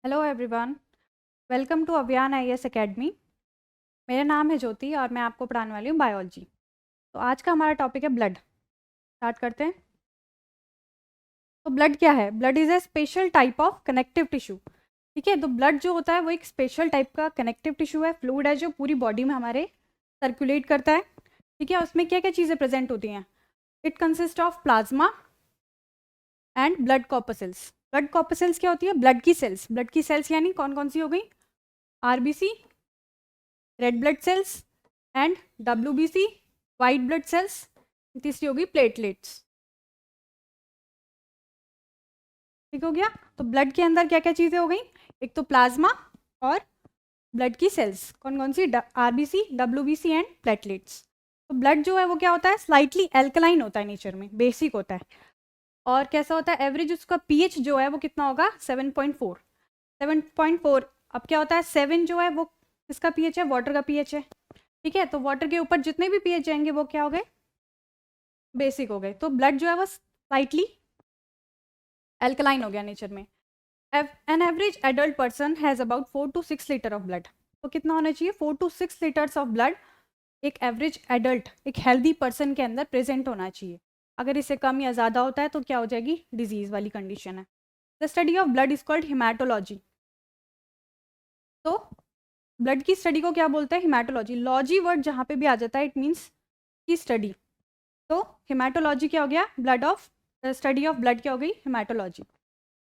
Hello everyone, welcome to अभियान IAS academy. मेरा नाम है ज्योति और मैं आपको पढ़ाने वाली हूँ बायोलॉजी। तो आज का हमारा टॉपिक है ब्लड। स्टार्ट करते हैं। तो ब्लड क्या है? Blood is a special type of connective tissue. ठीक है, तो ब्लड जो होता है वो एक स्पेशल टाइप का कनेक्टिव टिश्यू है, फ्लूइड है जो पूरी बॉडी में हमारे सर्कुलेट करता है। ठीक है, उसमें क्या क्या चीज़ें प्रेजेंट होती हैं? It consist of plasma and blood corpuscles. Blood corpuscles क्या होती है? ब्लड की सेल्स। ब्लड की सेल्स यानी कौन कौन सी हो गई? RBC, red blood cells and WBC, white blood cells. तीसरी होगी प्लेटलेट्स। ठीक हो गया। तो ब्लड के अंदर क्या क्या चीज़ें हो गई? एक तो प्लाज्मा और ब्लड की सेल्स, कौन कौन सी? RBC, WBC and platelets. तो ब्लड जो है वो क्या होता है? स्लाइटली एल्कलाइन होता है, नेचर में बेसिक होता है। और कैसा होता है? एवरेज उसका पीएच जो है वो कितना होगा? 7.4। 7.4। अब क्या होता है? 7 जो है वो किसका पीएच है? वाटर का पीएच है। ठीक है, तो वाटर के ऊपर जितने भी पीएच जाएंगे वो क्या हो गए? बेसिक हो गए। तो ब्लड जो है वो स्लाइटली एल्कलाइन हो गया नेचर में। An average adult person has about 4 to 6 litre of blood. तो कितना होना चाहिए? 4 to 6 लीटर्स ऑफ ब्लड एक एवरेज एडल्ट, एक हेल्दी पर्सन के अंदर प्रेजेंट होना चाहिए। अगर इससे कम या ज़्यादा होता है तो क्या हो जाएगी? डिजीज़ वाली कंडीशन है। The study of blood is called haematology. तो ब्लड की स्टडी को क्या बोलते हैं? हिमैटोलॉजी। लॉजी वर्ड जहाँ पे भी आ जाता है इट मीन्स की स्टडी। तो हिमैटोलॉजी क्या हो गया? Blood of study of blood क्या हो गई? Haematology.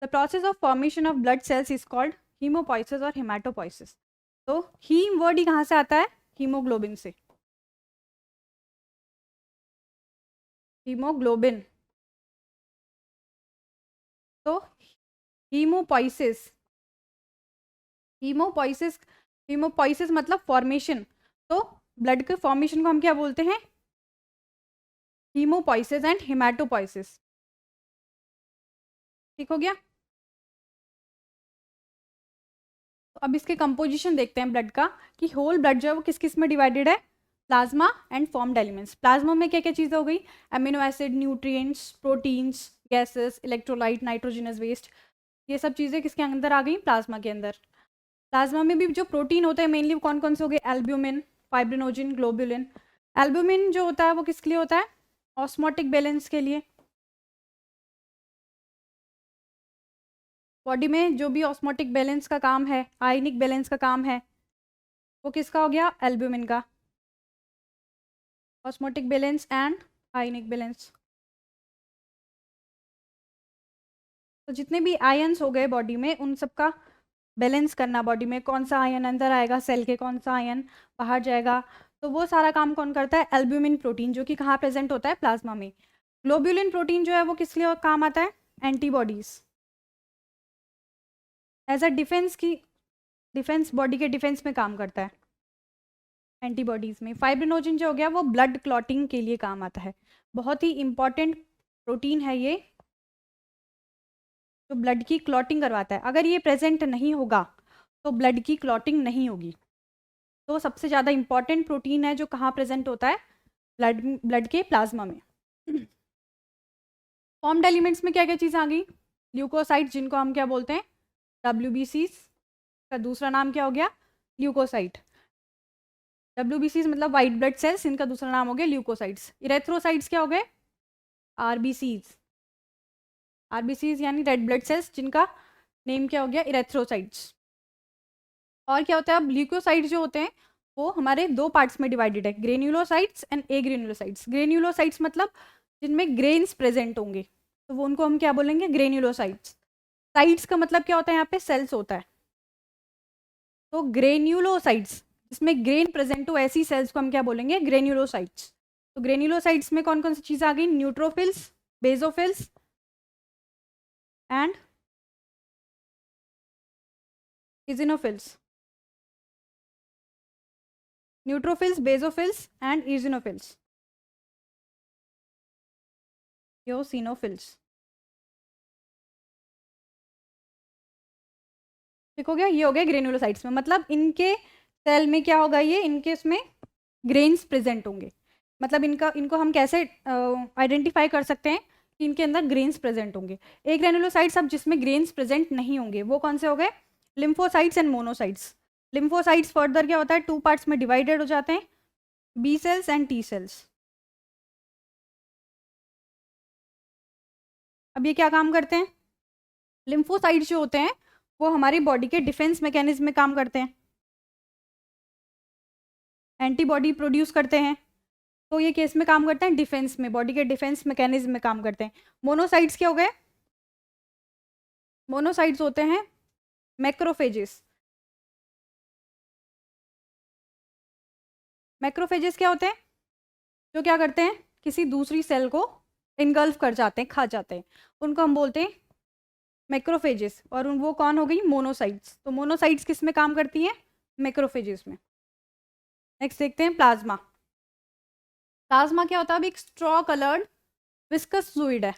The process of formation of blood cells is called haemopoiesis और हिमैटोपोइसिस। तो हीम वर्ड ही कहाँ से आता है? हीमोग्लोबिन से। हीमोग्लोबिन। तो हीमोपोइसिस, हीमोपोइसिस, हीमोपोइसिस मतलब फॉर्मेशन। तो ब्लड के फॉर्मेशन को हम क्या बोलते हैं? Haemopoiesis and haematopoiesis. ठीक हो गया। तो अब इसके कंपोजिशन देखते हैं ब्लड का, कि होल ब्लड जो है वो किस किस में डिवाइडेड है? Plasma and formed elements. Plasma में क्या क्या चीज़ें हो गई? Amino acid, nutrients, proteins, gases, electrolyte, nitrogenous waste. ये सब चीज़ें किसके अंदर आ गई? प्लाज्मा के अंदर। प्लाज्मा में भी जो प्रोटीन होते हैं मेनली कौन कौन से हो गए? Albumin, fibrinogen, globulin. एल्ब्यूमिन जो होता है वो किसके लिए होता है? ऑस्मोटिक बैलेंस के लिए। बॉडी में जो भी ऑस्मोटिक बैलेंस का काम है, आयनिक बैलेंस का काम है, वो किसका हो गया? एल्ब्यूमिन का। Osmotic balance and ionic balance. तो जितने भी आयन्स हो गए बॉडी में उन सबका बैलेंस करना, बॉडी में कौन सा आयन अंदर आएगा सेल के, कौन सा आयन बाहर जाएगा, तो वो सारा काम कौन करता है? एल्ब्यूमिन प्रोटीन, जो कि कहाँ प्रेजेंट होता है? प्लाज्मा में। ग्लोब्यूलिन प्रोटीन जो है वो किस लिए काम आता है? एंटीबॉडीज, एज अ डिफेंस की, डिफेंस, बॉडी के डिफेंस में काम करता है एंटीबॉडीज में। फाइब्रिनोजिन जो हो गया वो ब्लड क्लॉटिंग के लिए काम आता है। बहुत ही इंपॉर्टेंट प्रोटीन है ये, जो ब्लड की क्लॉटिंग करवाता है। अगर ये प्रेजेंट नहीं होगा तो ब्लड की क्लॉटिंग नहीं होगी। तो सबसे ज़्यादा इंपॉर्टेंट प्रोटीन है जो कहाँ प्रेजेंट होता है? ब्लड, ब्लड के प्लाज्मा में। फॉर्म्ड एलिमेंट्स में क्या क्या चीज़ आ गई? ल्यूकोसाइट, जिनको हम क्या बोलते हैं? डब्ल्यूबीसी का दूसरा नाम क्या हो गया? ल्यूकोसाइट। डब्ल्यूबीसी मतलब वाइट ब्लड सेल्स, इनका दूसरा नाम हो गया ल्यूकोसाइट्स। इरेथ्रोसाइट्स क्या हो गए? आरबीसीज। आरबीसीज यानी रेड ब्लड सेल्स, जिनका नेम क्या हो गया? इरेथ्रोसाइट्स। और क्या होता है? अब ल्यूकोसाइट्स जो होते हैं वो हमारे दो पार्ट्स में डिवाइडेड है, granulocytes and A granulocytes. Granulocytes मतलब जिनमें ग्रेन्स प्रेजेंट होंगे, तो वो उनको हम क्या बोलेंगे? ग्रेन्युलोसाइट्स। साइट्स का मतलब क्या होता है? यहाँ पे सेल्स होता है। तो ग्रेन्युलोसाइट्स जिसमें ग्रेन प्रेजेंट हो, ऐसी सेल्स को हम क्या बोलेंगे? ग्रेन्युलोसाइट्स। तो ग्रेन्युलोसाइट्स में कौन कौन सी चीज़ आ गई? Neutrophils, basophils and eosinophils. Neutrophils, basophils and eosinophils, eosinophils. ठीक हो गया। ये हो गया ग्रेन्युलोसाइट्स में, मतलब इनके सेल में क्या होगा? ये इनके उसमें ग्रेन्स प्रेजेंट होंगे। मतलब इनका, इनको हम कैसे आइडेंटिफाई कर सकते हैं कि इनके अंदर ग्रेन्स प्रेजेंट होंगे? एक ग्रेन्युलोसाइट्स अब जिसमें ग्रेन्स प्रेजेंट नहीं होंगे वो कौन से हो गए? Lymphocytes and monocytes. Lymphocytes further क्या होता है, 2 पार्ट्स में डिवाइडेड हो जाते हैं, B cells and T cells. अब ये क्या काम करते हैं, लिम्फोसाइट्स जो होते हैं वो हमारी बॉडी के डिफेंस मैकेनिज्म में काम करते हैं, एंटीबॉडी प्रोड्यूस करते हैं। तो ये केस में काम करते हैं डिफेंस में, बॉडी के डिफेंस मैकेनिज्म में काम करते हैं। मोनोसाइट्स क्या हो गए, मोनोसाइट्स होते हैं मैक्रोफेजेस। मैक्रोफेजेस क्या होते हैं, जो क्या करते हैं, किसी दूसरी सेल को इनगल्फ कर जाते हैं, खा जाते हैं, उनको हम बोलते हैं मैक्रोफेजेस। और वो कौन हो गई, मोनोसाइट्स। तो मोनोसाइट्स किस में काम करती हैं, मैक्रोफेजेस में। नेक्स्ट देखते हैं प्लाज्मा। प्लाज्मा क्या होता है, अब एक स्ट्रॉ कलर्ड विस्कस फ्लूइड है,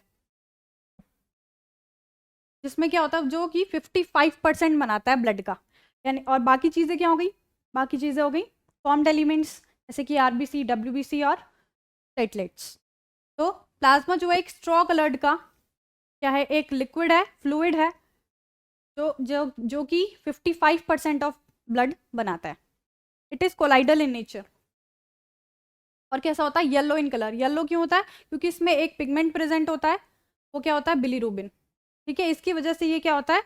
जिसमें क्या होता है, जो कि 55% बनाता है ब्लड का, यानी। और बाकी चीज़ें क्या हो गई, बाकी चीज़ें हो गई फॉर्म्ड एलिमेंट्स, जैसे कि आरबीसी, डब्ल्यूबीसी और प्लेटलेट्स। तो प्लाज्मा जो है एक स्ट्रॉ कलर्ड का क्या है, एक लिक्विड है, फ्लूइड है, जो जो जो कि 55% ऑफ ब्लड बनाता है। It is colloidal in nature. और कैसा होता है, येलो इन कलर। येलो क्यों होता है, क्योंकि इसमें एक पिगमेंट प्रेजेंट होता है, वो क्या होता है, बिलीरुबिन। ठीक है, इसकी वजह से ये क्या होता है,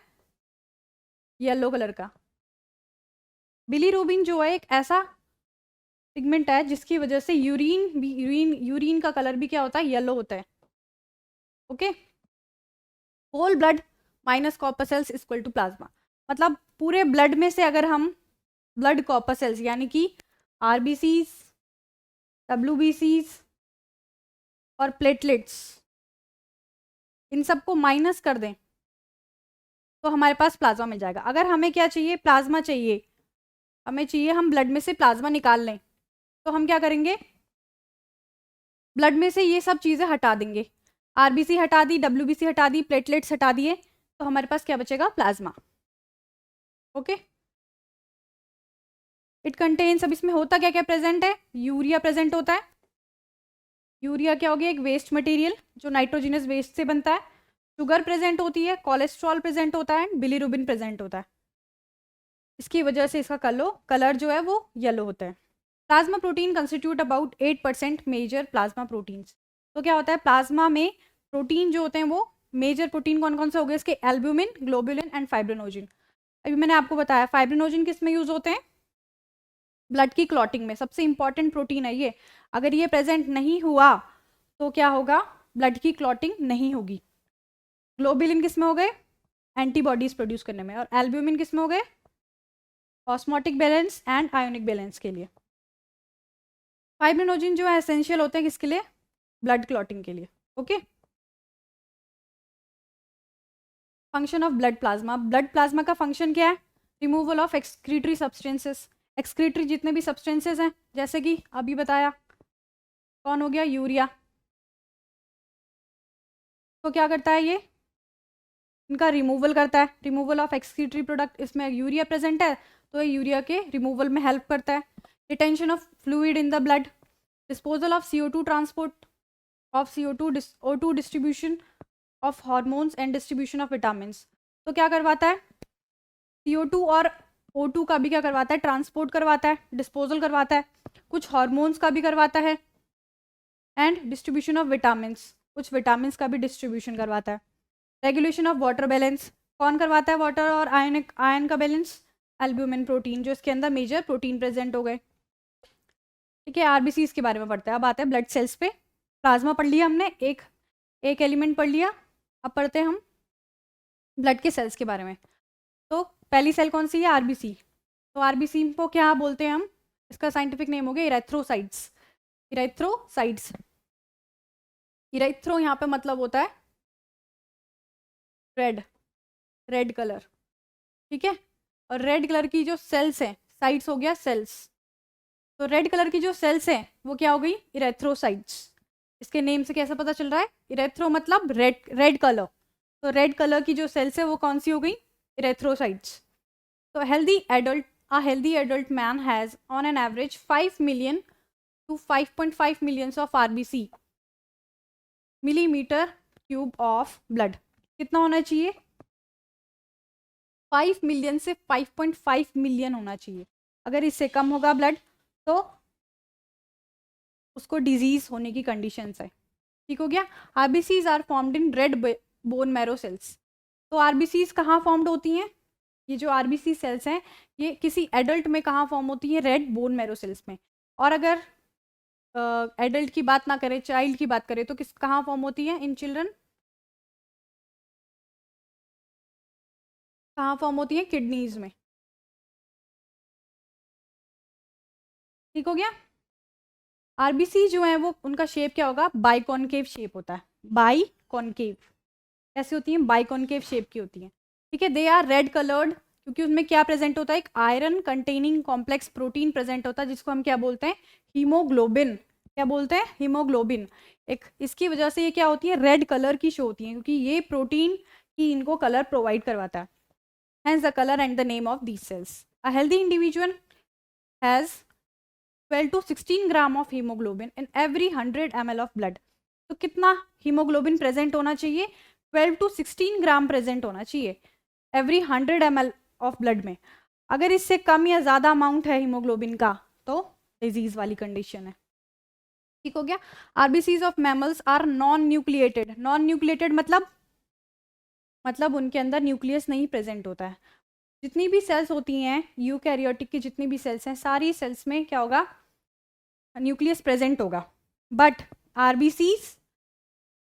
येलो कलर का। बिलीरुबिन जो है एक ऐसा पिगमेंट है जिसकी वजह से यूरिन का कलर भी क्या होता है, येलो होता है। Okay, whole blood minus copper cells equal to plasma. मतलब पूरे ब्लड में से अगर हम ब्लड कॉपर सेल्स यानी कि आरबीसीज, डब्ल्यूबीसीज और प्लेटलेट्स, इन सबको माइनस कर दें तो हमारे पास प्लाज्मा मिल जाएगा। अगर हमें क्या चाहिए, प्लाज्मा चाहिए, हमें चाहिए हम ब्लड में से प्लाज्मा निकाल लें, तो हम क्या करेंगे, ब्लड में से ये सब चीज़ें हटा देंगे। आरबीसी हटा दी, डब्ल्यूबीसी हटा दी, प्लेटलेट्स हटा दिए, तो हमारे पास क्या बचेगा, प्लाज्मा। ओके, इट कंटेन्स, अब इसमें होता क्या क्या प्रेजेंट है, यूरिया प्रेजेंट होता है। यूरिया क्या हो गया, एक वेस्ट मटेरियल जो नाइट्रोजिनस वेस्ट से बनता है। शुगर प्रेजेंट होती है, कोलेस्ट्रॉल प्रेजेंट होता है, बिलीरुबिन प्रेजेंट होता है। इसकी वजह से इसका कलर जो है वो येलो होता है। Plasma protein constitute about 8% major plasma proteins. तो क्या होता है, प्लाज्मा में प्रोटीन जो होते हैं वो मेजर प्रोटीन कौन कौन से हो गए, इसके एल्ब्यूमिन, ग्लोबुलिन एंड फाइब्रिनोजिन। अभी मैंने आपको बताया फाइब्रिनोजिन किस में यूज होते हैं, ब्लड की क्लॉटिंग में। सबसे इंपॉर्टेंट प्रोटीन है ये, अगर ये प्रेजेंट नहीं हुआ तो क्या होगा, ब्लड की क्लॉटिंग नहीं होगी। ग्लोबुलिन किस में हो गए, एंटीबॉडीज प्रोड्यूस करने में। और एल्ब्यूमिन किस में हो गए, osmotic balance and ionic balance के लिए। फाइब्रिनोजिन जो है एसेंशियल होते हैं किसके लिए, ब्लड क्लॉटिंग के लिए। Okay, function of blood plasma. Blood plasma का फंक्शन क्या है, removal of excretory substances. Excretory जितने भी सब्सटेंसेस हैं, जैसे कि अभी बताया कौन हो गया, यूरिया, तो क्या करता है ये, इनका रिमूवल करता है, रिमूवल ऑफ एक्सक्रीटरी प्रोडक्ट। इसमें यूरिया प्रेजेंट है तो ये यूरिया के रिमूवल में हेल्प करता है। Retention of fluid in the blood, disposal of CO2, transport of CO2, O2 distribution of hormones and distribution of vitamins. तो क्या करवाता है, CO2 और O2 का भी क्या करवाता है, ट्रांसपोर्ट करवाता है, डिस्पोजल करवाता है, कुछ हार्मोन्स का भी करवाता है, एंड डिस्ट्रीब्यूशन ऑफ विटामिन्स, कुछ विटामिन्स का भी डिस्ट्रीब्यूशन करवाता है। रेगुलेशन ऑफ वाटर बैलेंस, कौन करवाता है वाटर और आयन का बैलेंस, एल्ब्यूमिन प्रोटीन, जो इसके अंदर मेजर प्रोटीन प्रेजेंट हो गए। ठीक है, आरबीसी के बारे में पढ़ते हैं। अब आते हैं ब्लड सेल्स पे। प्लाज्मा पढ़ लिया हमने, एक एलिमेंट पढ़ लिया। अब पढ़ते हैं हम ब्लड के सेल्स के बारे में। तो पहली सेल कौन सी है, आरबीसी। तो आरबीसी को क्या बोलते हैं हम, इसका साइंटिफिक नेम हो गया इरेथ्रोसाइट्स। इरेथ्रोसाइट्स, इरेथ्रो यहाँ पे मतलब होता है रेड कलर। ठीक है, और रेड कलर की जो सेल्स हैं, साइट्स हो गया सेल्स, तो रेड कलर की जो सेल्स हैं वो क्या हो गई, इरेथ्रोसाइट्स। इसके नेम से कैसा पता चल रहा है, इरेथ्रो मतलब रेड कलर, तो रेड कलर की जो सेल्स है वो कौन सी हो गई, इरेथ्रोसाइट्स। तो a healthy adult man has on an average 5 million to 5.5 millions of RBC, millimetre cube of blood. कितना होना चाहिए, 5 मिलियन से 5.5 मिलियन होना चाहिए। अगर इससे कम होगा ब्लड तो उसको डिजीज होने की कंडीशंस है। ठीक हो गया। RBCs are formed in red bone marrow cells. तो आरबीसीज कहाँ फॉर्म्ड होती हैं? ये जो आरबीसी सेल्स हैं ये किसी एडल्ट में कहाँ फॉर्म होती है? रेड बोन मैरो सेल्स में। और अगर एडल्ट की बात ना करें, चाइल्ड की बात करें, तो किस कहाँ फॉर्म होती है इन चिल्ड्रन? कहाँ फॉर्म होती है? किडनीज में। ठीक हो गया। आरबीसी जो है वो उनका शेप क्या होगा? बाइकॉनकेव शेप होता है। बाइकॉनकेव ऐसी होती हैं, बाइकॉनकेव शेप की होती हैं। ठीक है। दे आर रेड कलर्ड क्योंकि उसमें क्या प्रेजेंट होता है? एक iron containing complex protein present होता है जिसको हम क्या बोलते हैं? हीमोग्लोबिन। क्या बोलते हैं? हीमोग्लोबिन। एक इसकी वजह से ये क्या होती है? रेड कलर की शो होती है क्योंकि ये प्रोटीन ही इनको कलर प्रोवाइड करवाता है। Hence the color and the name of these cells. A healthy individual has 12 to 16 gram of haemoglobin in every 100 ml of blood. तो कितना हीमोग्लोबिन प्रेजेंट होना चाहिए? 12 to 16 ग्राम प्रेजेंट होना चाहिए एवरी 100 ml ऑफ ब्लड में। अगर इससे कम या ज़्यादा अमाउंट है हीमोग्लोबिन का तो डिजीज वाली कंडीशन है। ठीक हो गया। RBCs of mammals are non nucleated. Non nucleated मतलब उनके अंदर न्यूक्लियस नहीं प्रेजेंट होता है। जितनी भी सेल्स होती हैं यूकैरियोटिक की, जितनी भी सेल्स हैं, सारी सेल्स में क्या होगा? न्यूक्लियस प्रेजेंट होगा। बट आरबीसीज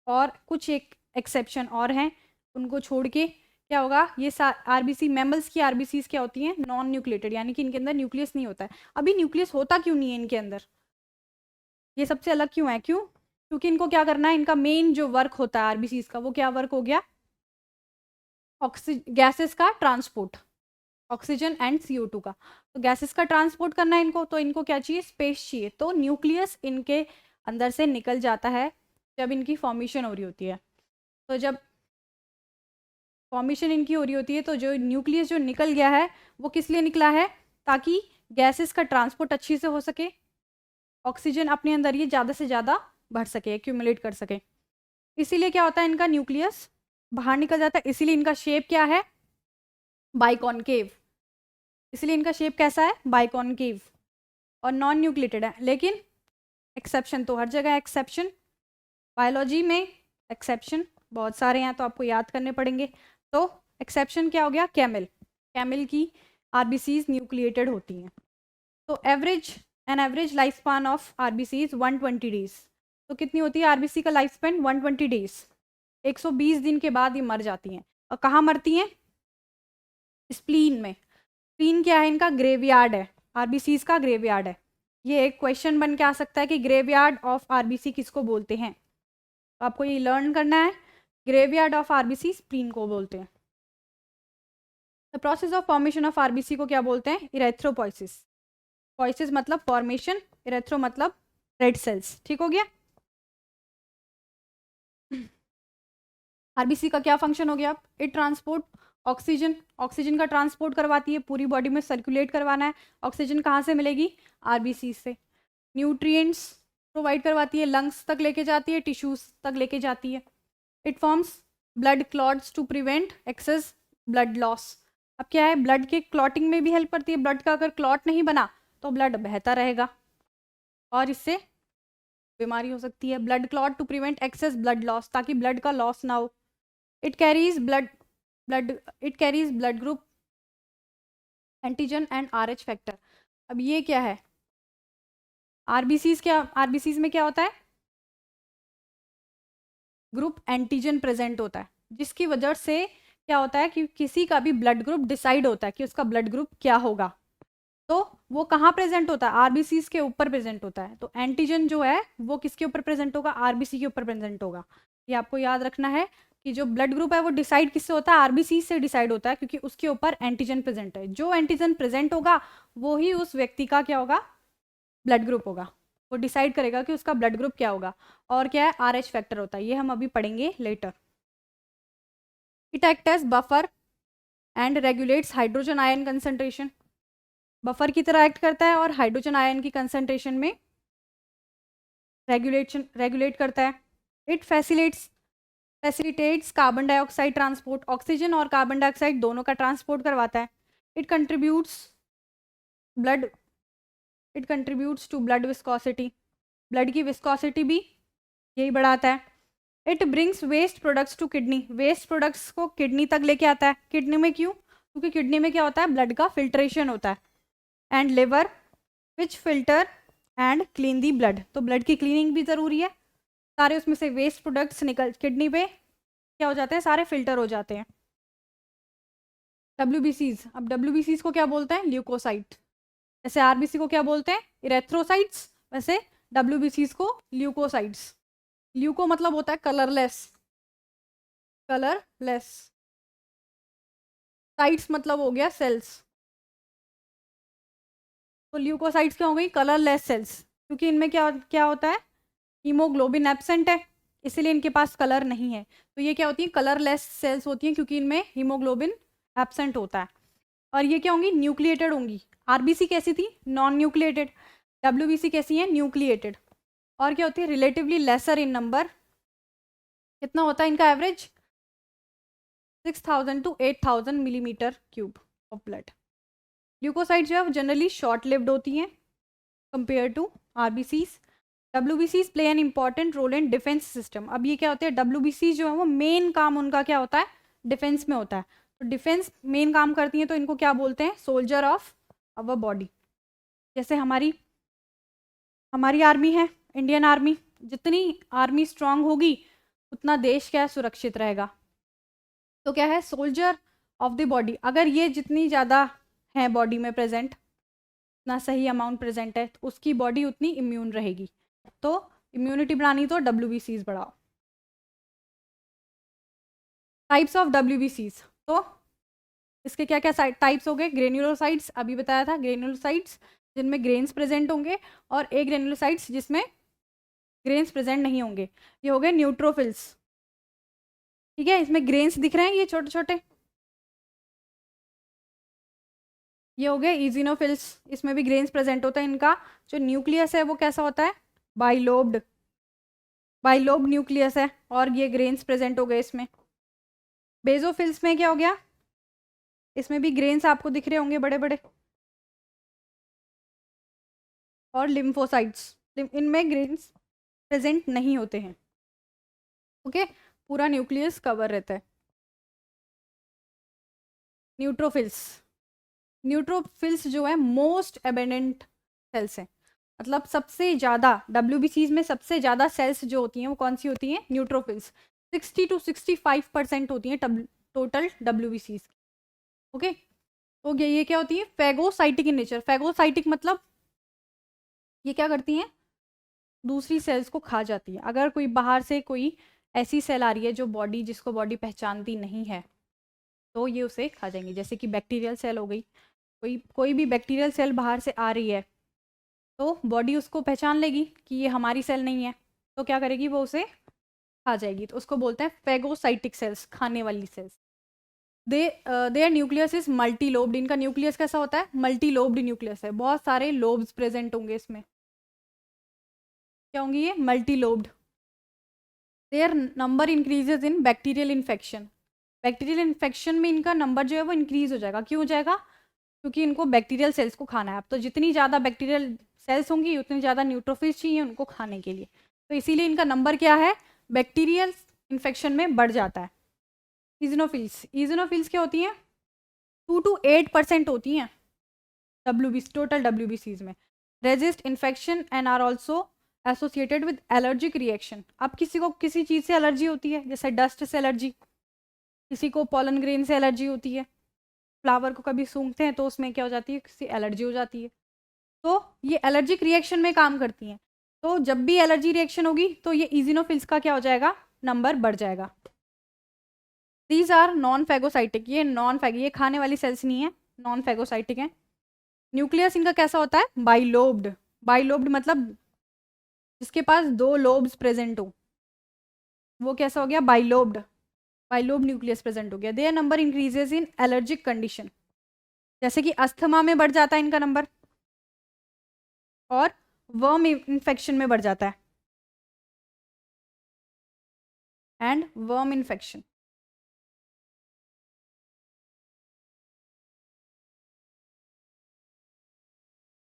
और कुछ एक एक्सेप्शन और हैं, उनको छोड़ के क्या होगा? ये आरबीसी मैमल्स की आरबीसीज क्या होती हैं? नॉन न्यूक्लिएटेड, यानी कि इनके अंदर न्यूक्लियस नहीं होता है। अभी न्यूक्लियस होता क्यों नहीं है इनके अंदर? ये सबसे अलग क्यों है? क्यों? क्योंकि इनको क्या करना है? इनका मेन जो वर्क होता है आरबीसीज का, वो क्या वर्क हो गया? गैसेस का ट्रांसपोर्ट, ऑक्सीजन एंड CO2 का। तो गैसेस का ट्रांसपोर्ट करना है इनको, तो इनको क्या चाहिए? स्पेस चाहिए। तो न्यूक्लियस इनके अंदर से निकल जाता है जब इनकी फॉर्मेशन हो रही होती है। तो जब फॉर्मेशन इनकी हो रही होती है तो जो न्यूक्लियस जो निकल गया है वो किस लिए निकला है? ताकि गैसेस का ट्रांसपोर्ट अच्छी से हो सके, ऑक्सीजन अपने अंदर ये ज़्यादा से ज़्यादा भर सके, एक्यूमुलेट कर सके। इसीलिए क्या होता है? इनका न्यूक्लियस बाहर निकल जाता है। इसीलिए इनका शेप क्या है? बाइकॉनकेव। इसलिए इनका शेप कैसा है? बाइकॉनकेव और नॉन न्यूक्लिएटेड है। लेकिन एक्सेप्शन तो हर जगह एक्सेप्शन, बायोलॉजी में एक्सेप्शन बहुत सारे हैं तो आपको याद करने पड़ेंगे। तो एक्सेप्शन क्या हो गया? कैमल। कैमल की आरबीसीज न्यूक्लिएटेड होती हैं। तो average life span of RBCs 120 days. तो कितनी होती है आरबीसी का लाइफ स्पेन? 120 डेज। 120 दिन के बाद ये मर जाती हैं। और कहाँ मरती हैं? स्प्लीन में। स्प्लीन क्या है? इनका ग्रेवयार्ड है, आरबीसीज का ग्रेवयार्ड है। ये एक क्वेश्चन बन के आ सकता है कि ग्रेवयार्ड ऑफ आरबीसी किसको बोलते हैं? तो आपको ये लर्न करना है। ग्रेवयार्ड ऑफ आरबीसी स्प्लीन को बोलते हैं। The process of formation of RBC को क्या बोलते हैं? इरेथ्रोपोइसिस। पोइसिस मतलब फॉर्मेशन, इरेथ्रो मतलब रेड सेल्स। ठीक हो गया। आरबीसी का क्या फंक्शन हो गया? It transport oxygen. ऑक्सीजन का ट्रांसपोर्ट करवाती है, पूरी बॉडी में सर्कुलेट करवाना है। ऑक्सीजन कहाँ से मिलेगी? आरबीसी से। न्यूट्रिएंट्स प्रोवाइड करवाती है, लंग्स तक लेके जाती है, टिश्यूज तक लेके जाती है। It forms blood clots to prevent excess blood loss. अब क्या है? ब्लड के क्लॉटिंग में भी हेल्प करती है। ब्लड का अगर क्लॉट नहीं बना तो ब्लड बहता रहेगा और इससे बीमारी हो सकती है। Blood clot to prevent excess blood loss, ताकि ब्लड का लॉस ना हो। It carries blood group antigen and RH factor. अब ये क्या है? आरबीसीज में क्या होता है? ग्रुप एंटीजन प्रेजेंट होता है, जिसकी वजह से क्या होता है कि किसी का भी ब्लड ग्रुप डिसाइड होता है कि उसका ब्लड ग्रुप क्या होगा। तो वो कहाँ प्रेजेंट होता है? आरबीसीज के ऊपर प्रेजेंट होता है। तो एंटीजन जो है वो किसके ऊपर प्रेजेंट होगा? आरबीसी के ऊपर प्रेजेंट होगा। ये आपको याद रखना है कि जो ब्लड ग्रुप है वो डिसाइड किससे होता है? आरबीसी से डिसाइड होता है, क्योंकि उसके ऊपर एंटीजन प्रेजेंट है। जो एंटीजन प्रेजेंट होगा वो ही उस व्यक्ति का क्या होगा? ब्लड ग्रुप होगा। वो डिसाइड करेगा कि उसका ब्लड ग्रुप क्या होगा। और क्या है? RH फैक्टर होता है। ये हम अभी पढ़ेंगे later. It act as buffer and regulates hydrogen ion concentration. Buffer की तरह एक्ट करता है और हाइड्रोजन आयन की कंसंट्रेशन में रेगुलेट करता है। It facilitates facilitates carbon dioxide transport, oxygen और कार्बन डाइऑक्साइड दोनों का ट्रांसपोर्ट करवाता है। It contributes blood it contributes to blood viscosity, blood की विस्कोसिटी भी यही बढ़ाता है। It brings waste products to kidney, waste products को किडनी तक लेके आता है। किडनी में क्यों? क्योंकि किडनी में क्या होता है, ब्लड का फिल्ट्रेशन होता है। And liver which filter and clean the blood, तो ब्लड की क्लीनिंग भी ज़रूरी है। सारे उसमें से वेस्ट प्रोडक्ट्स निकल किडनी पे क्या हो जाते हैं, सारे फिल्टर हो जाते हैं। WBCs, अब WBCs को क्या बोलते हैं, ल्यूकोसाइट। जैसे RBC को क्या बोलते हैं, इरेथ्रोसाइट्स, वैसे WBCs को ल्यूकोसाइट्स। ल्यूको मतलब होता है कलरलेस, कलरलेस। साइट्स मतलब हो गया सेल्स। तो ल्यूकोसाइट्स क्या हो गई, कलरलेस सेल्स, क्योंकि इनमें क्या क्या होता है, हीमोग्लोबिन एब्सेंट है, इसीलिए इनके पास कलर नहीं है। तो ये क्या होती है, कलरलेस सेल्स होती हैं, क्योंकि इनमें हीमोग्लोबिन एब्सेंट होता है। और ये क्या होंगी, न्यूक्लिएटेड होंगी। RBC कैसी थी, नॉन न्यूक्लिएटेड। WBC कैसी है, न्यूक्लिएटेड। और क्या होती है, रिलेटिवली लेसर इन नंबर। कितना होता है इनका average, 6000 to 8000 millimetre cube of blood. Leucocyte जो है वो जनरली शॉर्ट लिव्ड होती हैं compare to RBCs। WBCs play an important role in defence system. अब ये क्या होते हैं, WBC जो है वो मेन काम उनका क्या होता है, डिफेंस में होता है। तो डिफेंस मेन काम करती हैं, तो इनको क्या बोलते हैं, सोल्जर ऑफ अवर बॉडी। जैसे हमारी आर्मी है, इंडियन आर्मी, जितनी आर्मी स्ट्रांग होगी उतना देश क्या है, सुरक्षित रहेगा। तो क्या है, सोल्जर ऑफ द बॉडी। अगर ये जितनी ज़्यादा है बॉडी में प्रेजेंट, उतना सही अमाउंट प्रेजेंट है, तो उसकी बॉडी उतनी इम्यून रहेगी। तो इम्यूनिटी बढ़ानी तो WBCs बढ़ाओ। टाइप्स ऑफ WBCs, तो इसके क्या क्या टाइप्स हो गए, ग्रेन्युलोसाइट्स अभी बताया था, ग्रेन्युलोसाइट्स जिनमें ग्रेन्स प्रेजेंट होंगे, और एक ग्रेन्युलोसाइट्स जिसमें ग्रेन्स प्रेजेंट नहीं होंगे। ये हो गए न्यूट्रोफिल्स, ठीक है, इसमें ग्रेन्स दिख रहे हैं ये छोटे छोटे। ये हो गए इजिनोफिल्स, इसमें भी ग्रेन्स प्रेजेंट होता है। इनका जो न्यूक्लियस है वो कैसा होता है, बाइलोब्ड, बाइलोब न्यूक्लियस है, और ये ग्रेन्स प्रेजेंट हो गए इसमें। बेजोफिल्स में क्या हो गया, इसमें भी ग्रेन्स आपको दिख रहे होंगे बड़े बड़े। और लिम्फोसाइट्स, इनमें ग्रेन्स प्रेजेंट नहीं होते हैं। ओके, पूरा न्यूक्लियस कवर रहता है। न्यूट्रोफिल्स, न्यूट्रोफिल्स जो है मोस्ट एबेंडेंट सेल्स हैं, मतलब सबसे ज़्यादा WBCs में सबसे ज़्यादा सेल्स जो होती हैं वो कौन सी होती हैं, न्यूट्रोफिल्स। 60 to 65% होती हैं टोटल WBCs। ओके, तो ये क्या होती है, फैगोसाइटिक इन नेचर। फैगोसाइटिक मतलब ये क्या करती हैं, दूसरी सेल्स को खा जाती है। अगर कोई बाहर से कोई ऐसी सेल आ रही है जो बॉडी जिसको बॉडी पहचानती नहीं है, तो ये उसे खा जाएंगे। जैसे कि बैक्टीरियल सेल हो गई, कोई भी बैक्टीरियल सेल बाहर से आ रही है, तो बॉडी उसको पहचान लेगी कि ये हमारी सेल नहीं है, तो क्या करेगी, वो उसे खा जाएगी। तो उसको बोलते हैं फैगोसाइटिक सेल्स, खाने वाली cells. Their nucleus is multi lobed, इनका न्यूक्लियस कैसा होता है, मल्टी लोब्ड न्यूक्लियस है, बहुत सारे लोब्स प्रेजेंट होंगे इसमें। क्या होंगी ये, multi lobed. Their number increases in bacterial infection, bacterial infection में इनका नंबर जो है वो इंक्रीज हो जाएगा। क्यों हो जाएगा, क्योंकि इनको बैक्टीरियल सेल्स को खाना है। अब तो जितनी ज़्यादा बैक्टीरियल सेल्स होंगी उतनी ज़्यादा न्यूट्रोफिल्स चाहिए उनको खाने के लिए, तो इसीलिए इनका नंबर क्या है, बैक्टीरियल इन्फेक्शन में बढ़ जाता है। इजनोफिल्स, इजनोफिल्स क्या होती हैं, 2 to 8% होती हैं WBC, टोटल WBCs में। Resist infection and are also associated with allergic reaction. अब किसी को किसी चीज़ से एलर्जी होती है, जैसे डस्ट से एलर्जी, किसी को पॉलन ग्रेन से एलर्जी होती है, फ्लावर को कभी सूंघते हैं तो उसमें क्या हो जाती है, किसी एलर्जी हो जाती है। तो ये एलर्जिक रिएक्शन में काम करती हैं। तो जब भी एलर्जी रिएक्शन होगी तो ये इजिनोफिल्स का क्या हो जाएगा, नंबर बढ़ जाएगा। दीज आर नॉन फैगोसाइटिक, ये खाने वाली सेल्स नहीं है, नॉन फैगोसाइटिक है। न्यूक्लियस इनका कैसा होता है, बाइलोब्ड, बाइलोब्ड मतलब जिसके पास 2 लोब्स प्रेजेंट हो, वो कैसा हो गया, बाइलोब्ड, बाइलोब न्यूक्लियस प्रेजेंट हो गया। Their number increases in allergic condition, जैसे कि अस्थमा में बढ़ जाता है इनका नंबर, और वर्म इन्फेक्शन में बढ़ जाता है। And worm infection.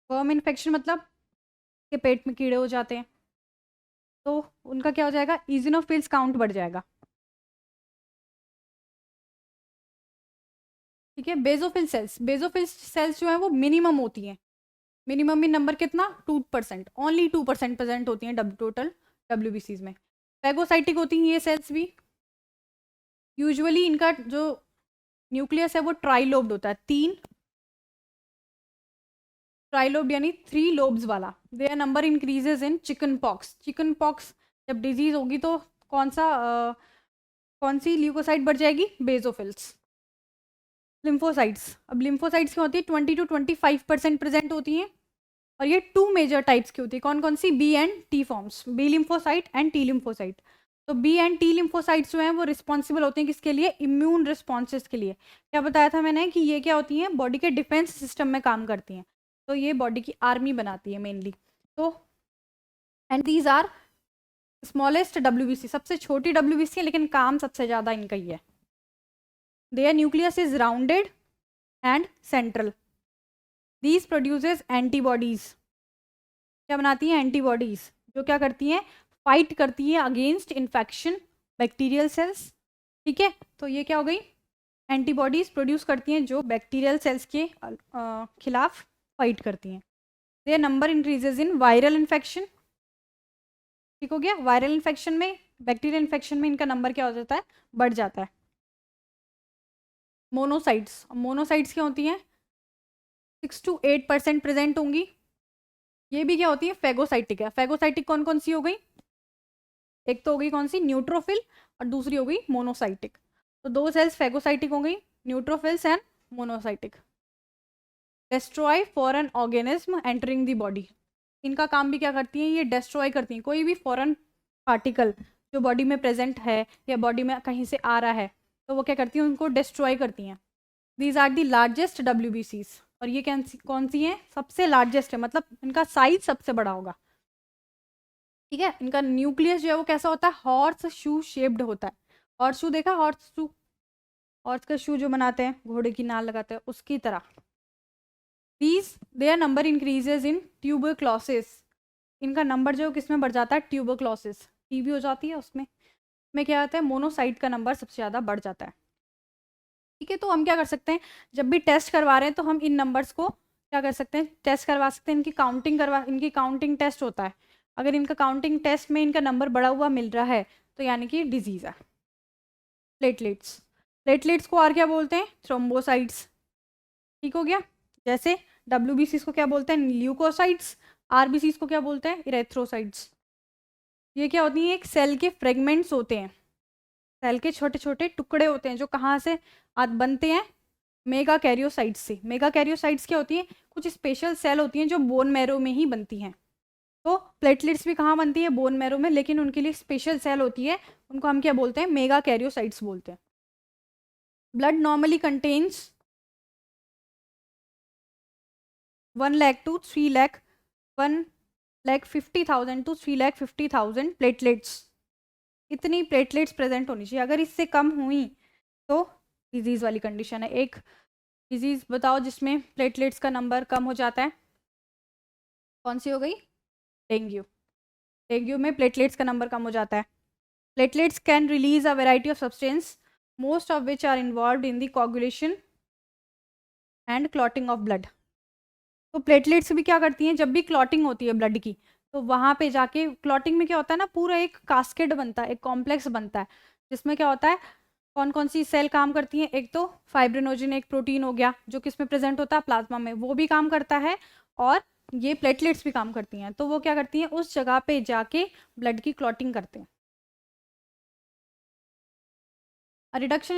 Worm infection मतलब के पेट में कीड़े हो जाते हैं, तो उनका क्या हो जाएगा, इजिनोफिल्स काउंट बढ़ जाएगा। ठीक है, बेजोफिल सेल्स जो है वो मिनिमम होती हैं। मिनिमम में नंबर कितना, 2%, ओनली 2% प्रेजेंट होती हैं टोटल डब्ल्यूबीसीज में। फैगोसाइटिक होती हैं ये सेल्स भी। यूजुअली इनका जो न्यूक्लियस है वो ट्राइलोब्ड होता है, 3 ट्राइलोब्ड यानी 3 लोब्स वाला। Their number increases in chickenpox. Chickenpox जब डिजीज होगी तो कौन सा कौन सी ल्यूकोसाइट बढ़ जाएगी, बेजोफिल्स। लिम्फोसाइट्स, अब लिम्फोसाइट्स क्या होती है, 20 to 25% प्रेजेंट होती हैं, और ये 2 मेजर टाइप्स की होती है। कौन कौन सी, B and T forms, B lymphocyte and T lymphocyte. तो बी एंड टी लिम्फोसाइट्स जो हैं वो रिस्पॉन्सिबल होते हैं किसके लिए, इम्यून रिस्पॉन्सेस के लिए। क्या बताया था मैंने कि ये क्या होती हैं, बॉडी के डिफेंस सिस्टम में काम करती हैं, तो ये बॉडी की आर्मी बनाती है मेनली। तो and these are smallest WBC, सबसे छोटी डब्ल्यूबीसी है लेकिन काम सबसे ज़्यादा इनका ही है। Their nucleus is rounded and central. These produces antibodies. क्या बनाती हैं, एंटीबॉडीज, जो क्या करती हैं, फाइट करती है अगेंस्ट इन्फेक्शन बैक्टीरियल सेल्स। ठीक है, तो ये क्या हो गई, एंटीबॉडीज प्रोड्यूस करती हैं जो बैक्टीरियल सेल्स के खिलाफ फाइट करती हैं। Their number increases in viral infection. ठीक हो गया, वायरल इन्फेक्शन में, बैक्टीरियल इन्फेक्शन में इनका नंबर क्या हो जाता है, बढ़ जाता है। मोनोसाइट्स, मोनोसाइट्स क्या होती हैं, 6 to 8% प्रेजेंट होंगी। ये भी क्या होती है, फैगोसाइटिक है। फैगोसाइटिक कौन कौन सी हो गई, एक तो हो गई कौन सी, न्यूट्रोफिल, और दूसरी हो गई मोनोसाइटिक। तो 2 सेल्स फैगोसाइटिक हो गई, neutrophils and monocytic. Destroy foreign organism entering the body. इनका काम भी क्या करती हैं, ये डिस्ट्रॉय करती हैं कोई भी फॉरेन पार्टिकल जो बॉडी में प्रेजेंट है या बॉडी में कहीं से आ रहा है, तो वो क्या करती हैं, उनको डिस्ट्रॉय करती हैं। दीज आर दी लार्जेस्ट डब्ल्यूबीसीज, और ये कौन सी हैं, सबसे लार्जेस्ट है, मतलब इनका साइज सबसे बड़ा होगा। ठीक है, इनका न्यूक्लियस जो है वो कैसा होता है, हॉर्स शू शेप्ड होता है। हॉर्स शू देखा, हॉर्स शू, हॉर्स का शू जो बनाते हैं, घोड़े की नाल लगाते हैं, उसकी तरह। These their number increases in tuberculosis. इनका नंबर जो किस में बढ़ जाता है, ट्यूबरक्लोसिस, टीबी हो जाती है उसमें, में क्या होता है, मोनोसाइट का नंबर सबसे ज़्यादा बढ़ जाता है। ठीक है, तो हम क्या कर सकते हैं, जब भी टेस्ट करवा रहे हैं तो हम इन नंबर्स को क्या कर सकते हैं, टेस्ट करवा सकते हैं, इनकी काउंटिंग टेस्ट होता है। अगर इनका काउंटिंग टेस्ट में इनका नंबर बढ़ा हुआ मिल रहा है तो यानी कि डिजीज़ है। प्लेटलेट्स, प्लेटलेट्स को और क्या बोलते हैं, थ्रोम्बोसाइट्स। ठीक हो गया, जैसे डब्ल्यूबीसीज को क्या बोलते हैं, ल्यूकोसाइट्स, आरबीसीज को क्या बोलते हैं, इरेथ्रोसाइट्स। ये क्या होती हैं, एक सेल के फ्रेगमेंट्स होते हैं, सेल के छोटे छोटे टुकड़े होते हैं जो कहाँ से बनते हैं, मेगा कैरियोसाइट्स से। मेगा कैरियोसाइट्स क्या होती हैं, कुछ स्पेशल सेल होती हैं जो बोन मैरो में ही बनती हैं। तो प्लेटलेट्स भी कहाँ बनती है, बोन मैरो में, लेकिन उनके लिए स्पेशल सेल होती है, उनको हम क्या बोलते हैं, मेगा कैरियोसाइट्स बोलते हैं। Blood normally contains 1 lakh to 3 lakh 1,50,000 to 3,50,000 platelets. इतनी प्लेटलेट्स प्रेजेंट होनी चाहिए, अगर इससे कम हुई तो डिजीज़ वाली कंडीशन है। एक डिजीज़ बताओ जिसमें प्लेटलेट्स का नंबर कम हो जाता है, कौन सी हो गई, डेंगू। डेंगू में प्लेटलेट्स का नंबर कम हो जाता है। Platelets can release a variety of substance most of which are involve in the coagulation and clotting of blood. तो प्लेटलेट्स भी क्या करती हैं, जब भी क्लॉटिंग होती है ब्लड की, तो वहाँ पे जाके क्लॉटिंग में क्या होता है ना, पूरा एक कास्केड बनता है, एक कॉम्प्लेक्स बनता है, जिसमें क्या होता है, कौन कौन सी सेल काम करती हैं, एक तो फाइब्रिनोजन एक प्रोटीन हो गया जो किस में प्रेजेंट होता है, प्लाज्मा में, वो भी काम करता है, और ये प्लेटलेट्स भी काम करती हैं। तो वो क्या करती हैं, उस जगह पे जाके ब्लड की क्लॉटिंग करते हैं। A reduction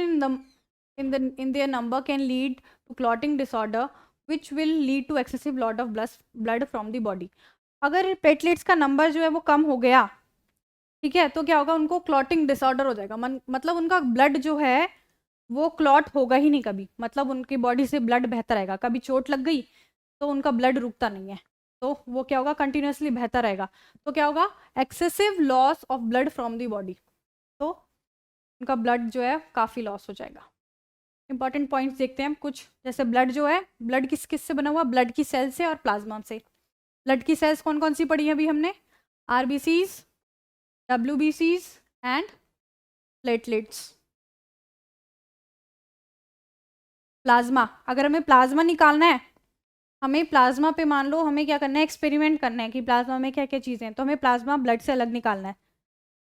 in their number can lead to clotting disorder, which will lead to excessive loss of blood from the body. अगर प्लेटलेट्स का नंबर जो है वो कम हो गया, ठीक है, तो क्या होगा, उनको क्लॉटिंग डिसऑर्डर हो जाएगा। मतलब उनका ब्लड जो है वो क्लॉट होगा ही नहीं कभी, मतलब उनकी बॉडी से ब्लड बहता रहेगा। कभी चोट लग गई तो उनका ब्लड रुकता नहीं है, तो वो क्या होगा, कंटिन्यूसली बहता रहेगा। तो क्या होगा, excessive loss of blood from the body. तो उनका ब्लड जो है काफ़ी लॉस हो जाएगा। इंपॉर्टेंट पॉइंट्स देखते हैं हम कुछ, जैसे ब्लड जो है, ब्लड किस किस से बना हुआ, ब्लड की सेल से और प्लाज्मा से। ब्लड की सेल्स कौन कौन सी पढ़ी है अभी हमने, आरबीसीज, डब्ल्यूबीसीज एंड प्लेटलेट्स। प्लाज्मा, अगर हमें प्लाज्मा निकालना है, हमें प्लाज्मा पे मान लो हमें क्या करना है, एक्सपेरिमेंट करना है कि प्लाज्मा में क्या क्या चीज़ें हैं, तो हमें प्लाज्मा ब्लड से अलग निकालना है।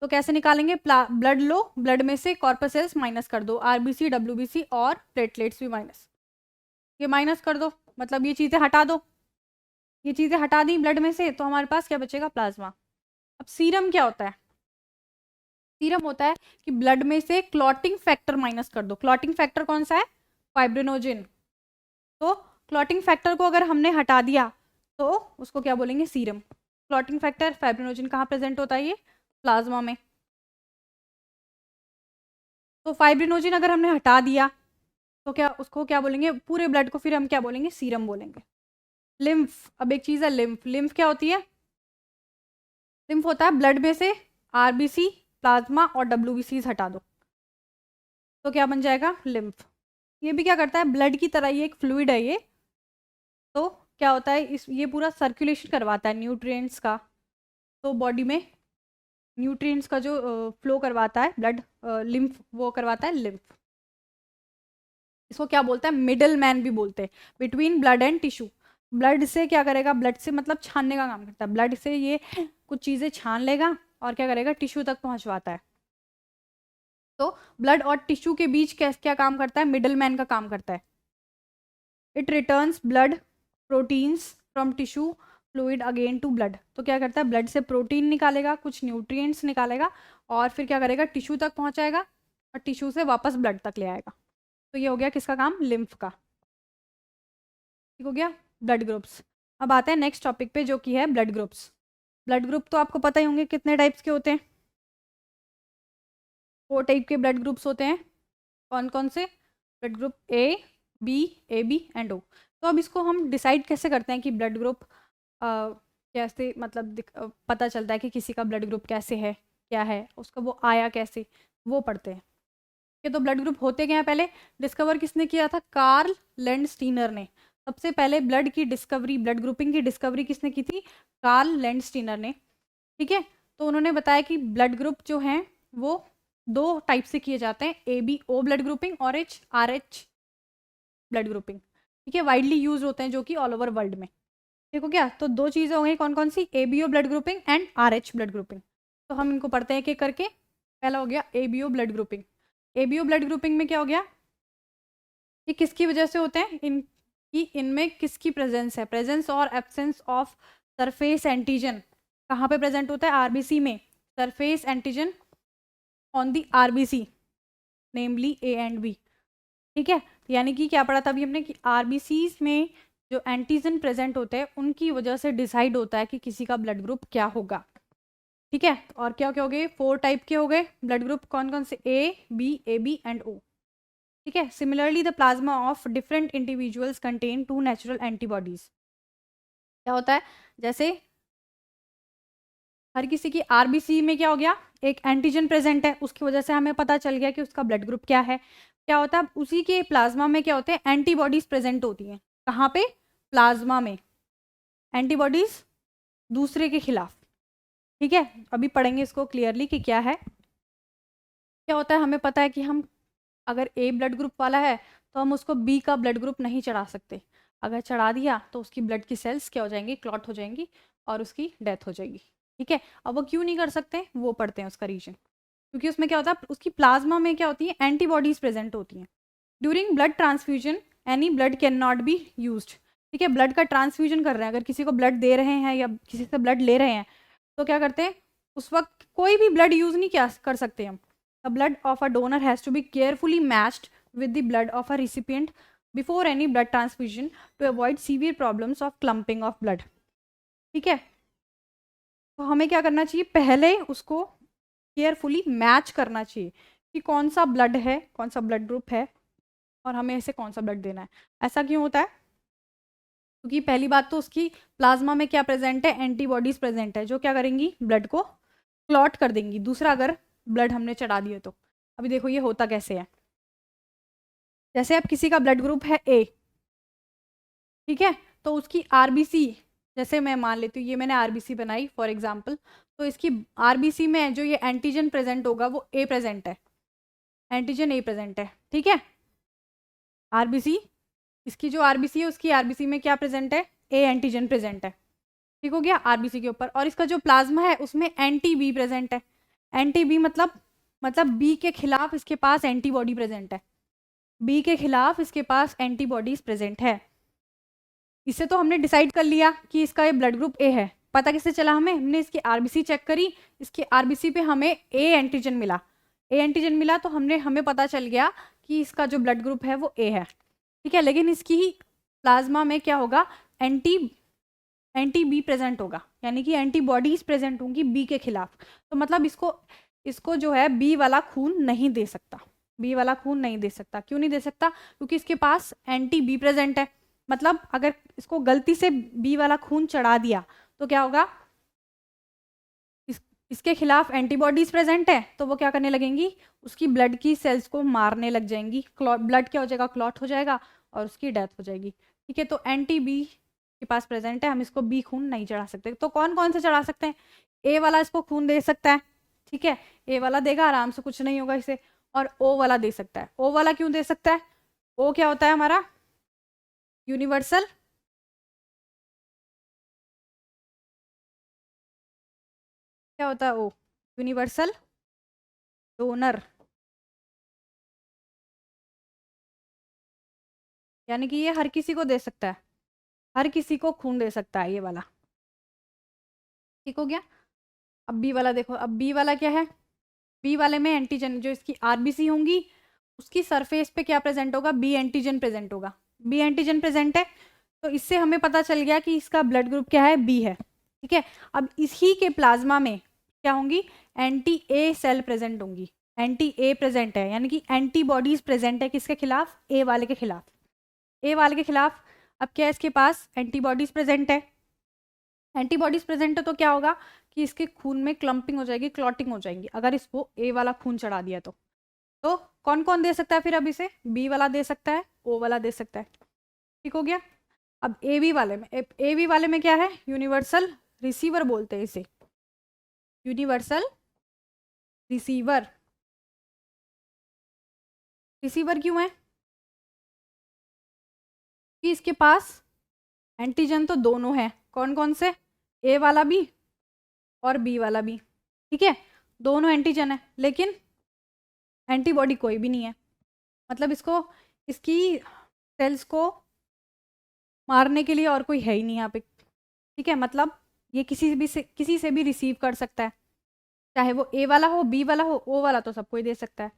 तो कैसे निकालेंगे, ब्लड लो, ब्लड में से कॉर्पसेल्स माइनस कर दो, आरबीसी, डब्ल्यूबीसी और प्लेटलेट्स भी माइनस, ये माइनस कर दो, मतलब ये चीज़ें हटा दो, ये चीज़ें हटा दी ब्लड में से, तो हमारे पास क्या बचेगा, प्लाज्मा। अब सीरम क्या होता है, सीरम होता है कि ब्लड में से क्लॉटिंग फैक्टर माइनस कर दो। क्लॉटिंग फैक्टर कौन सा है, फाइब्रिनोजिन। तो क्लॉटिंग फैक्टर को अगर हमने हटा दिया तो उसको क्या बोलेंगे, सीरम। क्लॉटिंग फैक्टर फाइब्रिनोजिन कहाँ प्रेजेंट होता है, ये प्लाज्मा में। तो फाइब्रिनोजिन अगर हमने हटा दिया तो क्या, उसको क्या बोलेंगे, पूरे ब्लड को फिर हम क्या बोलेंगे, सीरम बोलेंगे। लिम्फ, अब एक चीज़ है लिम्फ, लिम्फ क्या होती है, लिम्फ होता है ब्लड में से आरबीसी, प्लाज्मा और डब्ल्यूबीसीज हटा दो तो क्या बन जाएगा, लिम्फ। ये भी क्या करता है, ब्लड की तरह, ये एक फ्लूइड है ये, तो क्या होता है, इस ये पूरा सर्कुलेशन करवाता है न्यूट्रिएंट्स का, तो बॉडी में न्यूट्रिएंट्स का जो फ्लो करवाता है ब्लड, लिम्फ वो करवाता है लिम्फ। इसको क्या बोलता है, मिडल मैन भी बोलते हैं, between blood and tissue. Blood से क्या करेगा, ब्लड से मतलब छानने का काम करता है, ब्लड से ये कुछ चीज़ें छान लेगा और क्या करेगा, टिश्यू तक पहुंचवाता है। तो ब्लड और टिश्यू के बीच क्या क्या काम करता है, मिडल मैन का काम करता है। It returns blood proteins from tissue fluid again to blood. तो क्या करता है, ब्लड से प्रोटीन निकालेगा, कुछ न्यूट्रिएंट्स निकालेगा और फिर क्या करेगा, टिश्यू तक पहुंचाएगा और टिश्यू से वापस ब्लड तक ले आएगा। तो ये हो गया किसका काम, लिम्फ का। ठीक हो गया, ब्लड ग्रुप्स। अब आते हैं नेक्स्ट टॉपिक पे जो कि है ब्लड ग्रुप्स। ब्लड ग्रुप तो आपको पता ही होंगे कितने टाइप्स के होते हैं, 4 टाइप के ब्लड ग्रुप्स होते हैं। कौन कौन से, blood group A, B, A B and O. तो अब इसको हम डिसाइड कैसे करते हैं कि ब्लड ग्रुप कैसे, मतलब पता चलता है कि किसी का ब्लड ग्रुप कैसे है, क्या है उसका, वो आया कैसे, वो पढ़ते हैं। ये तो ब्लड ग्रुप होते क्या हैं, पहले डिस्कवर किसने किया था, कार्ल लैंडस्टीनर ने। सबसे पहले ब्लड की डिस्कवरी, ब्लड ग्रुपिंग की डिस्कवरी किसने की थी, कार्ल लैंडस्टीनर ने। ठीक है, तो उन्होंने बताया कि ब्लड ग्रुप जो हैं वो 2 टाइप से किए जाते हैं, A B O blood grouping और H R H blood grouping. ठीक है, वाइडली यूज होते हैं जो कि ऑल ओवर वर्ल्ड में। ठीक हो गया, तो 2 चीज़ें हो गई, कौन कौन सी, A B O blood grouping and R H blood grouping. तो हम इनको पढ़ते हैं एक एक करके। पहला हो गया A B O blood grouping. A B O blood grouping में क्या हो गया, ये किसकी वजह से होते हैं, इनमें किसकी प्रेजेंस है, प्रेजेंस और एब्सेंस ऑफ सरफेस एंटीजन। कहाँ पे प्रेजेंट होता है, आरबीसी में, surface antigen on the RBC namely A and B. ठीक है, यानी कि क्या पढ़ा था अभी हमने कि आरबीसीज में जो एंटीजन प्रेजेंट होते हैं उनकी वजह से डिसाइड होता है कि किसी का ब्लड ग्रुप क्या होगा। ठीक है, और क्या क्या हो गए, 4 टाइप के हो गए ब्लड ग्रुप, कौन कौन से, ए बी एंड ओ। ठीक है, similarly the plasma of different individuals contain 2 natural antibodies. क्या होता है, जैसे हर किसी की आरबीसी में क्या हो गया, एक एंटीजन प्रेजेंट है, उसकी वजह से हमें पता चल गया कि उसका ब्लड ग्रुप क्या है। क्या होता है, उसी के प्लाज्मा में क्या होते हैं, एंटीबॉडीज प्रेजेंट होती हैं। कहाँ पे, प्लाज्मा में, एंटीबॉडीज दूसरे के खिलाफ। ठीक है, अभी पढ़ेंगे इसको क्लियरली कि क्या है। क्या होता है, हमें पता है कि हम अगर ए ब्लड ग्रुप वाला है तो हम उसको बी का ब्लड ग्रुप नहीं चढ़ा सकते, अगर चढ़ा दिया तो उसकी ब्लड की सेल्स क्या हो जाएंगी, क्लॉट हो जाएंगी और उसकी डेथ हो जाएगी। ठीक है, अब वो क्यों नहीं कर सकते, वो पढ़ते हैं उसका रीजन। क्योंकि उसमें क्या होता है, उसकी प्लाज्मा में क्या होती है, एंटीबॉडीज प्रेजेंट होती हैं। During blood transfusion any blood can not be used. ठीक है, ब्लड का ट्रांसफ्यूजन कर रहे हैं, अगर किसी को ब्लड दे रहे हैं या किसी से ब्लड ले रहे हैं तो क्या करते हैं, उस वक्त कोई भी ब्लड यूज़ नहीं क्या कर सकते हम। The blood of a donor has to be carefully matched with the blood of a recipient before any blood transfusion to avoid severe problems of clumping of blood. ठीक है, तो हमें क्या करना चाहिए, पहले उसको केयरफुली मैच करना चाहिए कि कौन सा ब्लड है, कौन सा ब्लड ग्रुप है और हमें इसे कौन सा ब्लड देना है। ऐसा क्यों होता है, क्योंकि पहली बात तो उसकी प्लाज्मा में क्या प्रेजेंट है, एंटीबॉडीज प्रेजेंट है जो क्या करेंगी, ब्लड को क्लॉट कर देंगी, दूसरा अगर ब्लड हमने चढ़ा दिए तो। अभी देखो ये होता कैसे है। जैसे अब किसी का ब्लड ग्रुप है ए, ठीक है, तो उसकी आरबीसी, जैसे मैं मान लेती हूँ ये मैंने आरबीसी बनाई फॉर एग्जांपल, तो इसकी आरबीसी में जो ये एंटीजन प्रेजेंट होगा वो ए प्रेजेंट है, एंटीजन ए प्रेजेंट है, ठीक है। आरबीसी, इसकी जो आरबीसी है उसकी आरबीसी में क्या प्रेजेंट है, ए एंटीजन प्रेजेंट है, ठीक हो गया आरबीसी के ऊपर। और इसका जो प्लाज्मा है उसमें एंटी बी प्रेजेंट है। एंटी बी मतलब बी के खिलाफ इसके पास एंटीबॉडी प्रेजेंट है, बी के खिलाफ इसके पास एंटीबॉडीज प्रेजेंट है। इससे तो हमने डिसाइड कर लिया कि इसका ये ब्लड ग्रुप ए है। पता किससे चला हमें, हमने इसकी आरबीसी चेक करी, इसकी आरबीसी पे हमें ए एंटीजन मिला, ए एंटीजन मिला तो हमें पता चल गया कि इसका जो ब्लड ग्रुप है वो ए है, ठीक है। लेकिन इसकी प्लाज्मा में क्या होगा, एंटी बी प्रेजेंट होगा, यानी कि एंटीबॉडीज प्रेजेंट होंगी बी के खिलाफ। तो मतलब इसको जो है बी वाला खून नहीं दे सकता, बी वाला खून नहीं दे सकता। क्यों नहीं दे सकता, क्योंकि इसके पास एंटी बी प्रेजेंट है। मतलब अगर इसको गलती से बी वाला खून चढ़ा दिया तो क्या होगा, इसके खिलाफ एंटीबॉडीज प्रेजेंट है तो वो क्या करने लगेंगी, उसकी ब्लड की सेल्स को मारने लग जाएंगी, ब्लड क्या हो जाएगा, क्लॉट हो जाएगा और उसकी डेथ हो जाएगी, ठीक है। तो एंटी बी के पास प्रेजेंट है, हम इसको बी खून नहीं चढ़ा सकते। तो कौन कौन से चढ़ा सकते हैं, ए वाला इसको खून दे सकता है, ठीक है, ए वाला देगा आराम से, कुछ नहीं होगा इसे। और ओ वाला दे सकता है। ओ वाला क्यों दे सकता है, ओ क्या होता है हमारा, यूनिवर्सल क्या होता है, ओ यूनिवर्सल डोनर, यानी कि ये हर किसी को दे सकता है, हर किसी को खून दे सकता है ये वाला, ठीक हो गया। अब बी वाला देखो, अब बी वाला क्या है, बी वाले में एंटीजन, जो इसकी आरबीसी होंगी उसकी सरफेस पे क्या प्रेजेंट होगा, बी एंटीजन प्रेजेंट होगा, बी एंटीजन प्रेजेंट है। तो इससे हमें पता चल गया कि इसका ब्लड ग्रुप क्या है, बी है, ठीक है। अब इसी के प्लाज्मा में क्या होंगी, एंटी ए सेल प्रेजेंट होंगी, एंटी ए प्रेजेंट है, यानी कि एंटीबॉडीज प्रेजेंट है किसके खिलाफ, ए वाले के खिलाफ, ए वाले के खिलाफ। अब क्या है, इसके पास एंटीबॉडीज प्रेजेंट है, एंटीबॉडीज प्रेजेंट है तो क्या होगा कि इसके खून में क्लम्पिंग हो जाएगी, क्लॉटिंग हो जाएंगी अगर इसको ए वाला खून चढ़ा दिया तो कौन कौन दे सकता है फिर, अब इसे बी वाला दे सकता है, ओ वाला दे सकता है, ठीक हो गया। अब ए बी वाले में, ए बी वाले में क्या है, यूनिवर्सल रिसीवर बोलते हैं इसे, यूनिवर्सल रिसीवर। रिसीवर क्यों है, कि इसके पास एंटीजन तो दोनों है, कौन कौन से, ए वाला भी और बी वाला भी, ठीक है, दोनों एंटीजन है लेकिन एंटीबॉडी कोई भी नहीं है। मतलब इसकी सेल्स को मारने के लिए और कोई है ही नहीं यहाँ पे, ठीक है। मतलब ये किसी से भी रिसीव कर सकता है, चाहे वो ए वाला हो, बी वाला हो, ओ वाला तो सबको ही दे सकता है।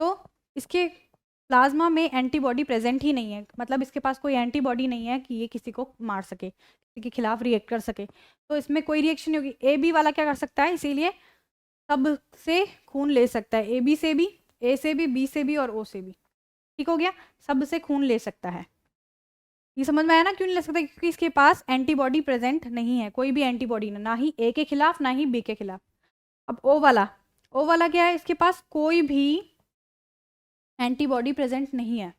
तो इसके प्लाज्मा में एंटीबॉडी प्रेजेंट ही नहीं है, मतलब इसके पास कोई एंटीबॉडी नहीं है कि ये किसी को मार सके, किसी के खिलाफ रिएक्ट कर सके, तो इसमें कोई रिएक्शन नहीं होगी। ए बी वाला क्या कर सकता है, इसीलिए सब से खून ले सकता है, ए बी से भी, ए से भी, बी से भी और ओ से भी, ठीक हो गया, सब से खून ले सकता है। ये समझ में आया ना, क्यों नहीं ले सकता, क्योंकि इसके पास एंटीबॉडी प्रेजेंट नहीं है, कोई भी एंटीबॉडी ना ही ए के खिलाफ ना ही बी के खिलाफ। अब ओ वाला, ओ वाला क्या है, इसके पास कोई भी एंटीबॉडी प्रेजेंट नहीं है।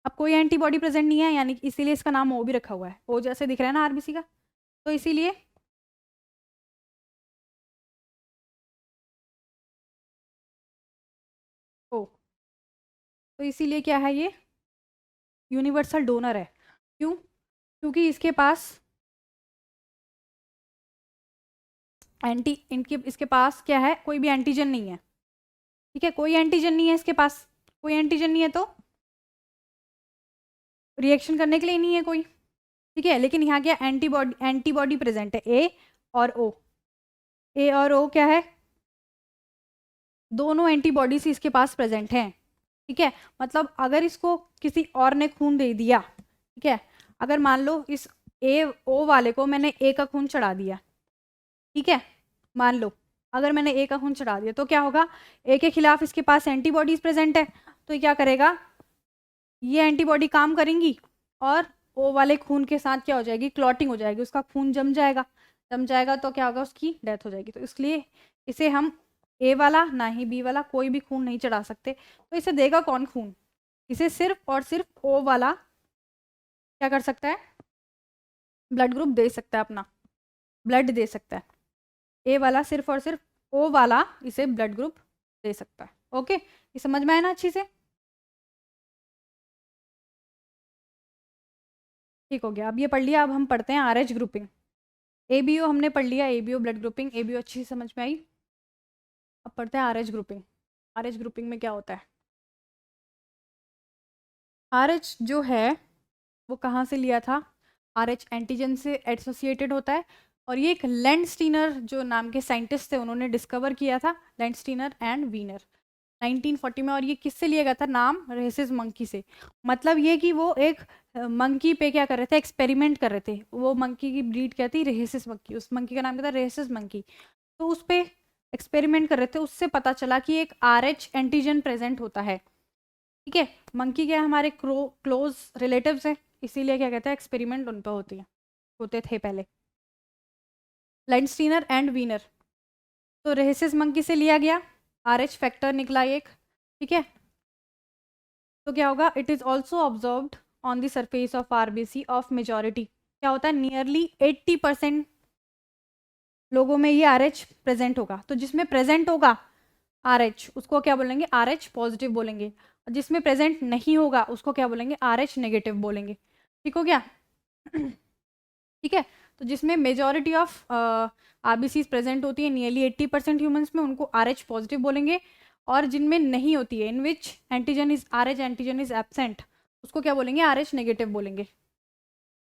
अब कोई एंटीबॉडी प्रेजेंट नहीं है यानी कि इसीलिए इसका नाम ओ भी रखा हुआ है, ओ जैसे दिख रहा है ना आरबीसी का, तो इसीलिए ओ, तो इसीलिए क्या है, ये यूनिवर्सल डोनर है। क्यों, क्योंकि इसके पास इसके पास क्या है, कोई भी एंटीजन नहीं है, ठीक है, कोई एंटीजन नहीं है इसके पास, कोई एंटीजन नहीं है तो रिएक्शन करने के लिए नहीं है कोई, ठीक है। लेकिन यहाँ क्या, एंटीबॉडी प्रेजेंट है, ए और ओ, ए और ओ क्या है, दोनों एंटीबॉडीज इसके पास प्रेजेंट हैं, ठीक है। मतलब अगर इसको किसी और ने खून दे दिया, ठीक है, अगर मान लो इस ए ओ वाले को मैंने ए का खून चढ़ा दिया, ठीक है, मान लो अगर मैंने ए का खून चढ़ा दिया तो क्या होगा, ए के खिलाफ इसके पास एंटीबॉडीज प्रेजेंट है, तो ये क्या करेगा, ये एंटीबॉडी काम करेंगी और ओ वाले खून के साथ क्या हो जाएगी, क्लॉटिंग हो जाएगी, उसका खून जम जाएगा, जम जाएगा तो क्या होगा, उसकी डेथ हो जाएगी। तो इसलिए इसे हम ए वाला ना ही बी वाला, कोई भी खून नहीं चढ़ा सकते। तो इसे देगा कौन खून? इसे सिर्फ और सिर्फ ओ वाला क्या कर सकता है? ब्लड ग्रुप दे सकता है, अपना ब्लड दे सकता है। ए वाला सिर्फ और सिर्फ ओ वाला इसे ब्लड ग्रुप दे सकता है। ओके, ये समझ में आया ना अच्छी से? ठीक हो गया। अब ये पढ़ लिया, अब हम पढ़ते हैं आरएच ग्रुपिंग। एबीओ हमने पढ़ लिया, एबीओ ब्लड ग्रुपिंग, एबीओ अच्छी से समझ में आई। अब पढ़ते हैं आरएच ग्रुपिंग। आरएच ग्रुपिंग में क्या होता है? आरएच जो है वो कहाँ से लिया था? आरएच एंटीजन से एसोसिएटेड होता है, और ये एक लैंडस्टीनर जो नाम के साइंटिस्ट थे उन्होंने डिस्कवर किया था, लैंडस्टीनर एंड वीनर 1940 में। और ये किससे लिया गया था नाम? रेसिस मंकी से। मतलब ये कि वो एक मंकी पे क्या कर रहे थे? एक्सपेरिमेंट कर रहे थे। वो मंकी की ब्रीड क्या थी? Rhesus monkey. उस मंकी का नाम क्या था? Rhesus monkey. तो उस पे एक्सपेरिमेंट कर रहे थे, उससे पता चला कि एक आरएच एंटीजन प्रेजेंट होता है। ठीक है, मंकी क्या है? हमारे क्लोज रिलेटिव्स हैं, इसीलिए क्या कहते हैं एक्सपेरिमेंट उन पर होते थे पहले। लैंडस्टीनर एंड वीनर, तो रेसिस मंकी से लिया गया, आरएच फैक्टर निकला एक। ठीक है, तो क्या होगा? It is also observed on the surface of RBC of majority. क्या होता है? नियरली 80% लोगों में ये आरएच प्रेजेंट होगा। तो जिसमें प्रेजेंट होगा आरएच उसको क्या बोलेंगे? आरएच पॉजिटिव बोलेंगे। और जिसमें प्रेजेंट नहीं होगा उसको क्या बोलेंगे? आरएच नेगेटिव बोलेंगे। ठीक हो गया? ठीक है, तो जिसमें मेजॉरिटी ऑफ आरबीसी प्रेजेंट होती है, नियरली 80% ह्यूमंस में, उनको आरएच पॉजिटिव बोलेंगे। और जिनमें नहीं होती है, in which antigen is RH antigen is absent, उसको क्या बोलेंगे? आरएच नेगेटिव बोलेंगे।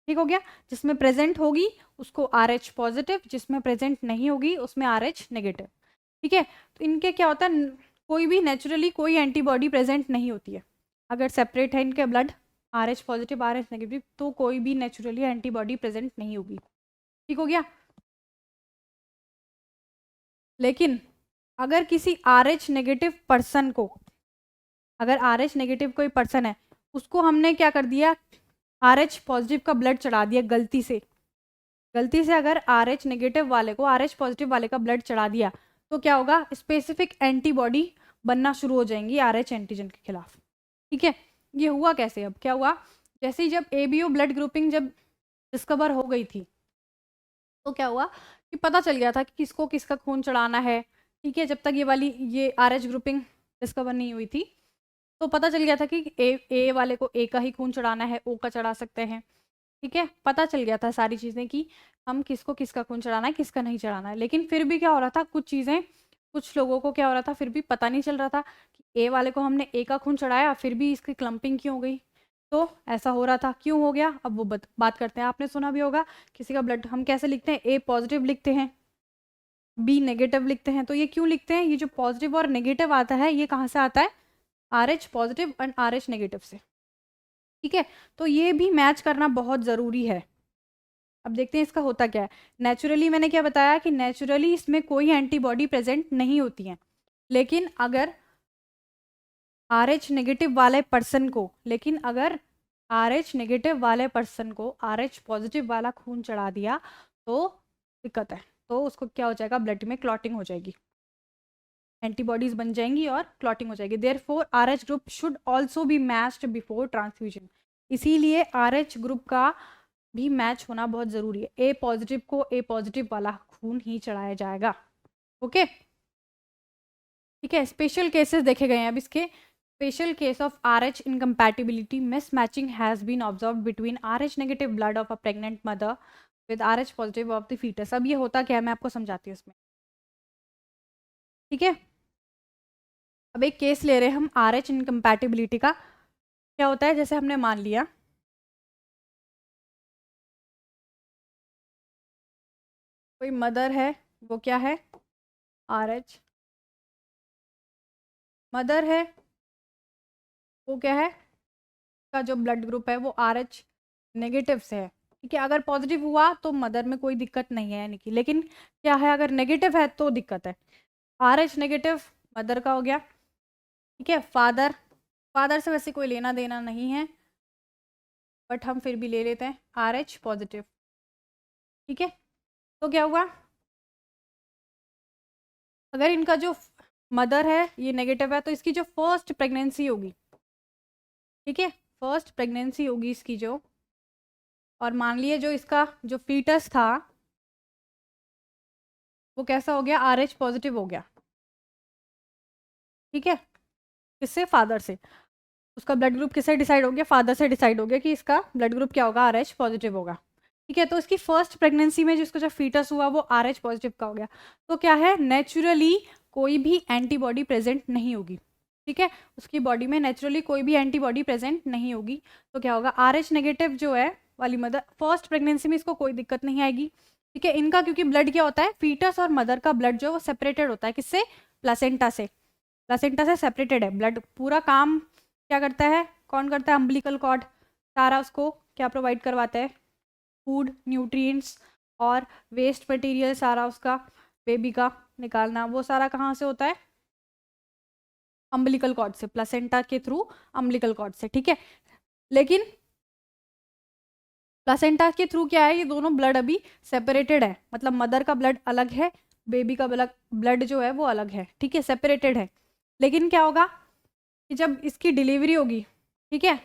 ठीक हो गया? जिसमें प्रेजेंट होगी उसको आरएच पॉजिटिव, जिसमें प्रेजेंट नहीं होगी उसमें आरएच नेगेटिव। ठीक है, तो इनके क्या होता है? कोई भी नेचुरली कोई एंटीबॉडी प्रेजेंट नहीं होती है। अगर सेपरेट है इनके blood, RH positive RH negative, तो कोई भी नेचुरली एंटीबॉडी प्रेजेंट नहीं होगी। ठीक हो गया? लेकिन अगर किसी आरएच नेगेटिव पर्सन को, अगर आरएच नेगेटिव कोई पर्सन है, उसको हमने क्या कर दिया? आरएच पॉजिटिव का ब्लड चढ़ा दिया गलती से। गलती से अगर आरएच नेगेटिव वाले को आरएच पॉजिटिव वाले का ब्लड चढ़ा दिया, तो क्या होगा? स्पेसिफिक एंटीबॉडी बनना शुरू हो जाएंगी आरएच एंटीजन के खिलाफ। ठीक है, ये हुआ कैसे? अब क्या हुआ? जैसे ही जब एबीओ ब्लड ग्रुपिंग जब डिस्कवर हो गई थी, तो क्या हुआ कि पता चल गया था कि किसको किसका खून चढ़ाना है। ठीक है, जब तक ये आरएच ग्रुपिंग डिस्कवर नहीं हुई थी, तो पता चल गया था कि ए वाले को ए का ही खून चढ़ाना है, ओ का चढ़ा सकते हैं। ठीक है, पता चल गया था सारी चीज़ें कि हम किसको किसका खून चढ़ाना है, किसका नहीं चढ़ाना है। लेकिन फिर भी क्या हो रहा था? कुछ चीज़ें, कुछ लोगों को क्या हो रहा था, फिर भी पता नहीं चल रहा था कि ए वाले को हमने ए का खून चढ़ाया, फिर भी इसकी क्लम्पिंग क्यों हो गई? तो ऐसा हो रहा था, क्यों हो गया? अब वो बात करते हैं। आपने सुना भी होगा किसी का ब्लड हम कैसे लिखते हैं? ए पॉजिटिव लिखते हैं, बी नेगेटिव लिखते हैं। तो ये क्यों लिखते हैं? ये जो पॉजिटिव और नेगेटिव आता है, ये कहाँ से आता है? RH positive and RH negative से। ठीक है, तो ये भी मैच करना बहुत ज़रूरी है। अब देखते हैं इसका होता क्या है। नेचुरली मैंने क्या बताया कि नेचुरली इसमें कोई एंटीबॉडी प्रेजेंट नहीं होती है। लेकिन अगर आरएच नेगेटिव वाले पर्सन को, आरएच नेगेटिव वाले पर्सन को आरएच पॉजिटिव वाला खून चढ़ा दिया तो दिक्कत है। तो उसको क्या हो जाएगा? ब्लड में क्लॉटिंग हो जाएगी, एंटीबॉडीज बन जाएंगी और क्लॉटिंग हो जाएगी। Therefore RH group should also be matched before transfusion. इसीलिए आरएच ग्रुप का भी मैच होना बहुत ज़रूरी है। ए पॉजिटिव को ए पॉजिटिव वाला खून ही चढ़ाया जाएगा। ओके, ठीक है। स्पेशल केसेस देखे गए हैं अब इसके। Special case of RH incompatibility mismatching has been observed between RH negative blood of a pregnant mother with RH positive of the fetus। अब ये होता क्या है मैं आपको समझाती हूँ इसमें। ठीक है, अब एक केस ले रहे हैं हम RH incompatibility का। क्या होता है? जैसे हमने मान लिया कोई मदर है, वो क्या है? RH मदर है, वो क्या है? का जो ब्लड ग्रुप है वो RH नेगेटिव से है। ठीक है, अगर पॉजिटिव हुआ तो मदर में कोई दिक्कत नहीं है यानी कि, लेकिन क्या है अगर नेगेटिव है तो दिक्कत है। RH नेगेटिव मदर का हो गया। ठीक है, फादर से वैसे कोई लेना देना नहीं है, बट हम फिर भी ले लेते हैं RH पॉजिटिव। ठीक है, तो क्या हुआ? अगर इनका जो मदर है ये नेगेटिव है, तो इसकी जो फर्स्ट प्रेगनेंसी होगी, ठीक है, फर्स्ट प्रेगनेंसी होगी इसकी जो, और मान लिए जो इसका जो फीटस था वो कैसा हो गया, RH पॉजिटिव हो गया, ठीक है, किससे, फादर से। उसका ब्लड ग्रुप किससे डिसाइड हो गया, फादर से डिसाइड हो गया कि इसका ब्लड ग्रुप क्या होगा, RH पॉजिटिव होगा, ठीक है। तो इसकी फर्स्ट प्रेगनेंसी में जिसका जो फीटस हुआ वो RH पॉजिटिव का हो गया, तो क्या है, नेचुरली कोई भी एंटीबॉडी प्रेजेंट नहीं होगी, ठीक है, उसकी बॉडी में नेचुरली कोई भी एंटीबॉडी प्रेजेंट नहीं होगी। तो क्या होगा, RH नेगेटिव जो है वाली मदर, फर्स्ट प्रेगनेंसी में इसको कोई दिक्कत नहीं आएगी, ठीक है। इनका क्योंकि ब्लड क्या होता है, फीटस और मदर का ब्लड जो है वो सेपरेटेड होता है, किससे, प्लासेंटा से, प्लासेंटा से सेपरेटेड है ब्लड। पूरा काम क्या करता है, कौन करता है, अम्बिलिकल कॉर्ड, सारा उसको क्या प्रोवाइड करवाता है, फूड, न्यूट्रिएंट्स और वेस्ट मटेरियल सारा उसका बेबी का निकालना, वो सारा कहाँ से होता है, अम्बिलिकल कॉर्ड से, प्लासेंटा के थ्रू अम्बिलिकल कॉर्ड से, ठीक है। लेकिन प्लासेंटा के थ्रू क्या है, ये दोनों ब्लड अभी सेपरेटेड है, मतलब मदर का ब्लड अलग है, बेबी का ब्लड जो है वो अलग है, ठीक है, सेपरेटेड है। लेकिन क्या होगा कि जब इसकी डिलीवरी होगी, ठीक है,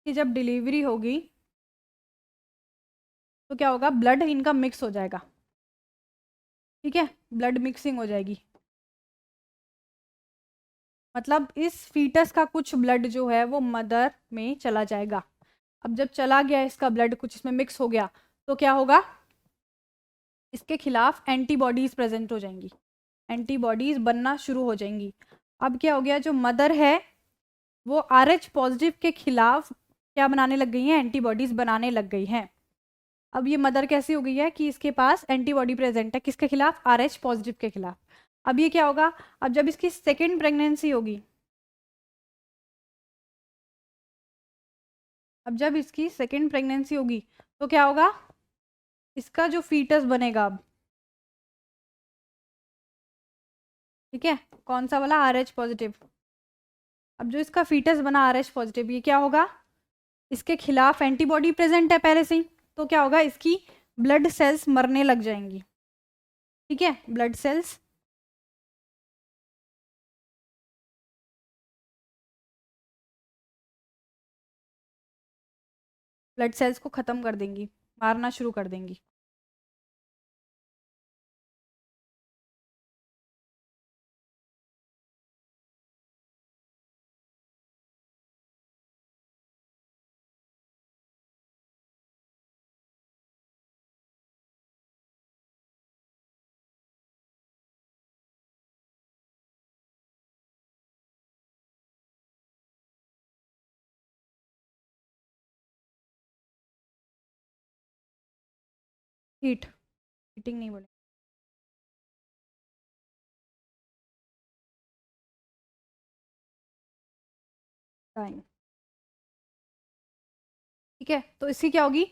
कि जब डिलीवरी होगी तो क्या होगा, ब्लड इनका मिक्स हो जाएगा, ठीक है, ब्लड मिक्सिंग हो जाएगी, मतलब इस फीटस का कुछ ब्लड जो है वो मदर में चला जाएगा। अब जब चला गया इसका ब्लड, कुछ इसमें मिक्स हो गया, तो क्या होगा, इसके खिलाफ एंटीबॉडीज प्रेजेंट हो जाएंगी, एंटीबॉडीज बनना शुरू हो जाएंगी। अब क्या हो गया, जो मदर है वो RH पॉजिटिव के खिलाफ क्या बनाने लग गई हैं, एंटीबॉडीज बनाने लग गई हैं। अब ये मदर कैसी हो गई है कि इसके पास एंटीबॉडी प्रेजेंट है, किसके खिलाफ, RH पॉजिटिव के खिलाफ। अब ये क्या होगा, अब जब इसकी सेकेंड प्रेगनेंसी होगी, अब जब इसकी सेकेंड प्रेगनेंसी होगी तो क्या होगा, इसका जो फीटस बनेगा अब, ठीक है, कौन सा वाला, RH पॉजिटिव। अब जो इसका फीटस बना RH पॉजिटिव, ये क्या होगा, इसके खिलाफ एंटीबॉडी प्रेजेंट है पहले से ही, तो क्या होगा, इसकी ब्लड सेल्स मरने लग जाएंगी, ठीक है, ब्लड सेल्स को खत्म कर देंगी, मारना शुरू कर देंगी। हीटिंग नहीं बोले, टाइम, ठीक है। तो इसकी क्या होगी,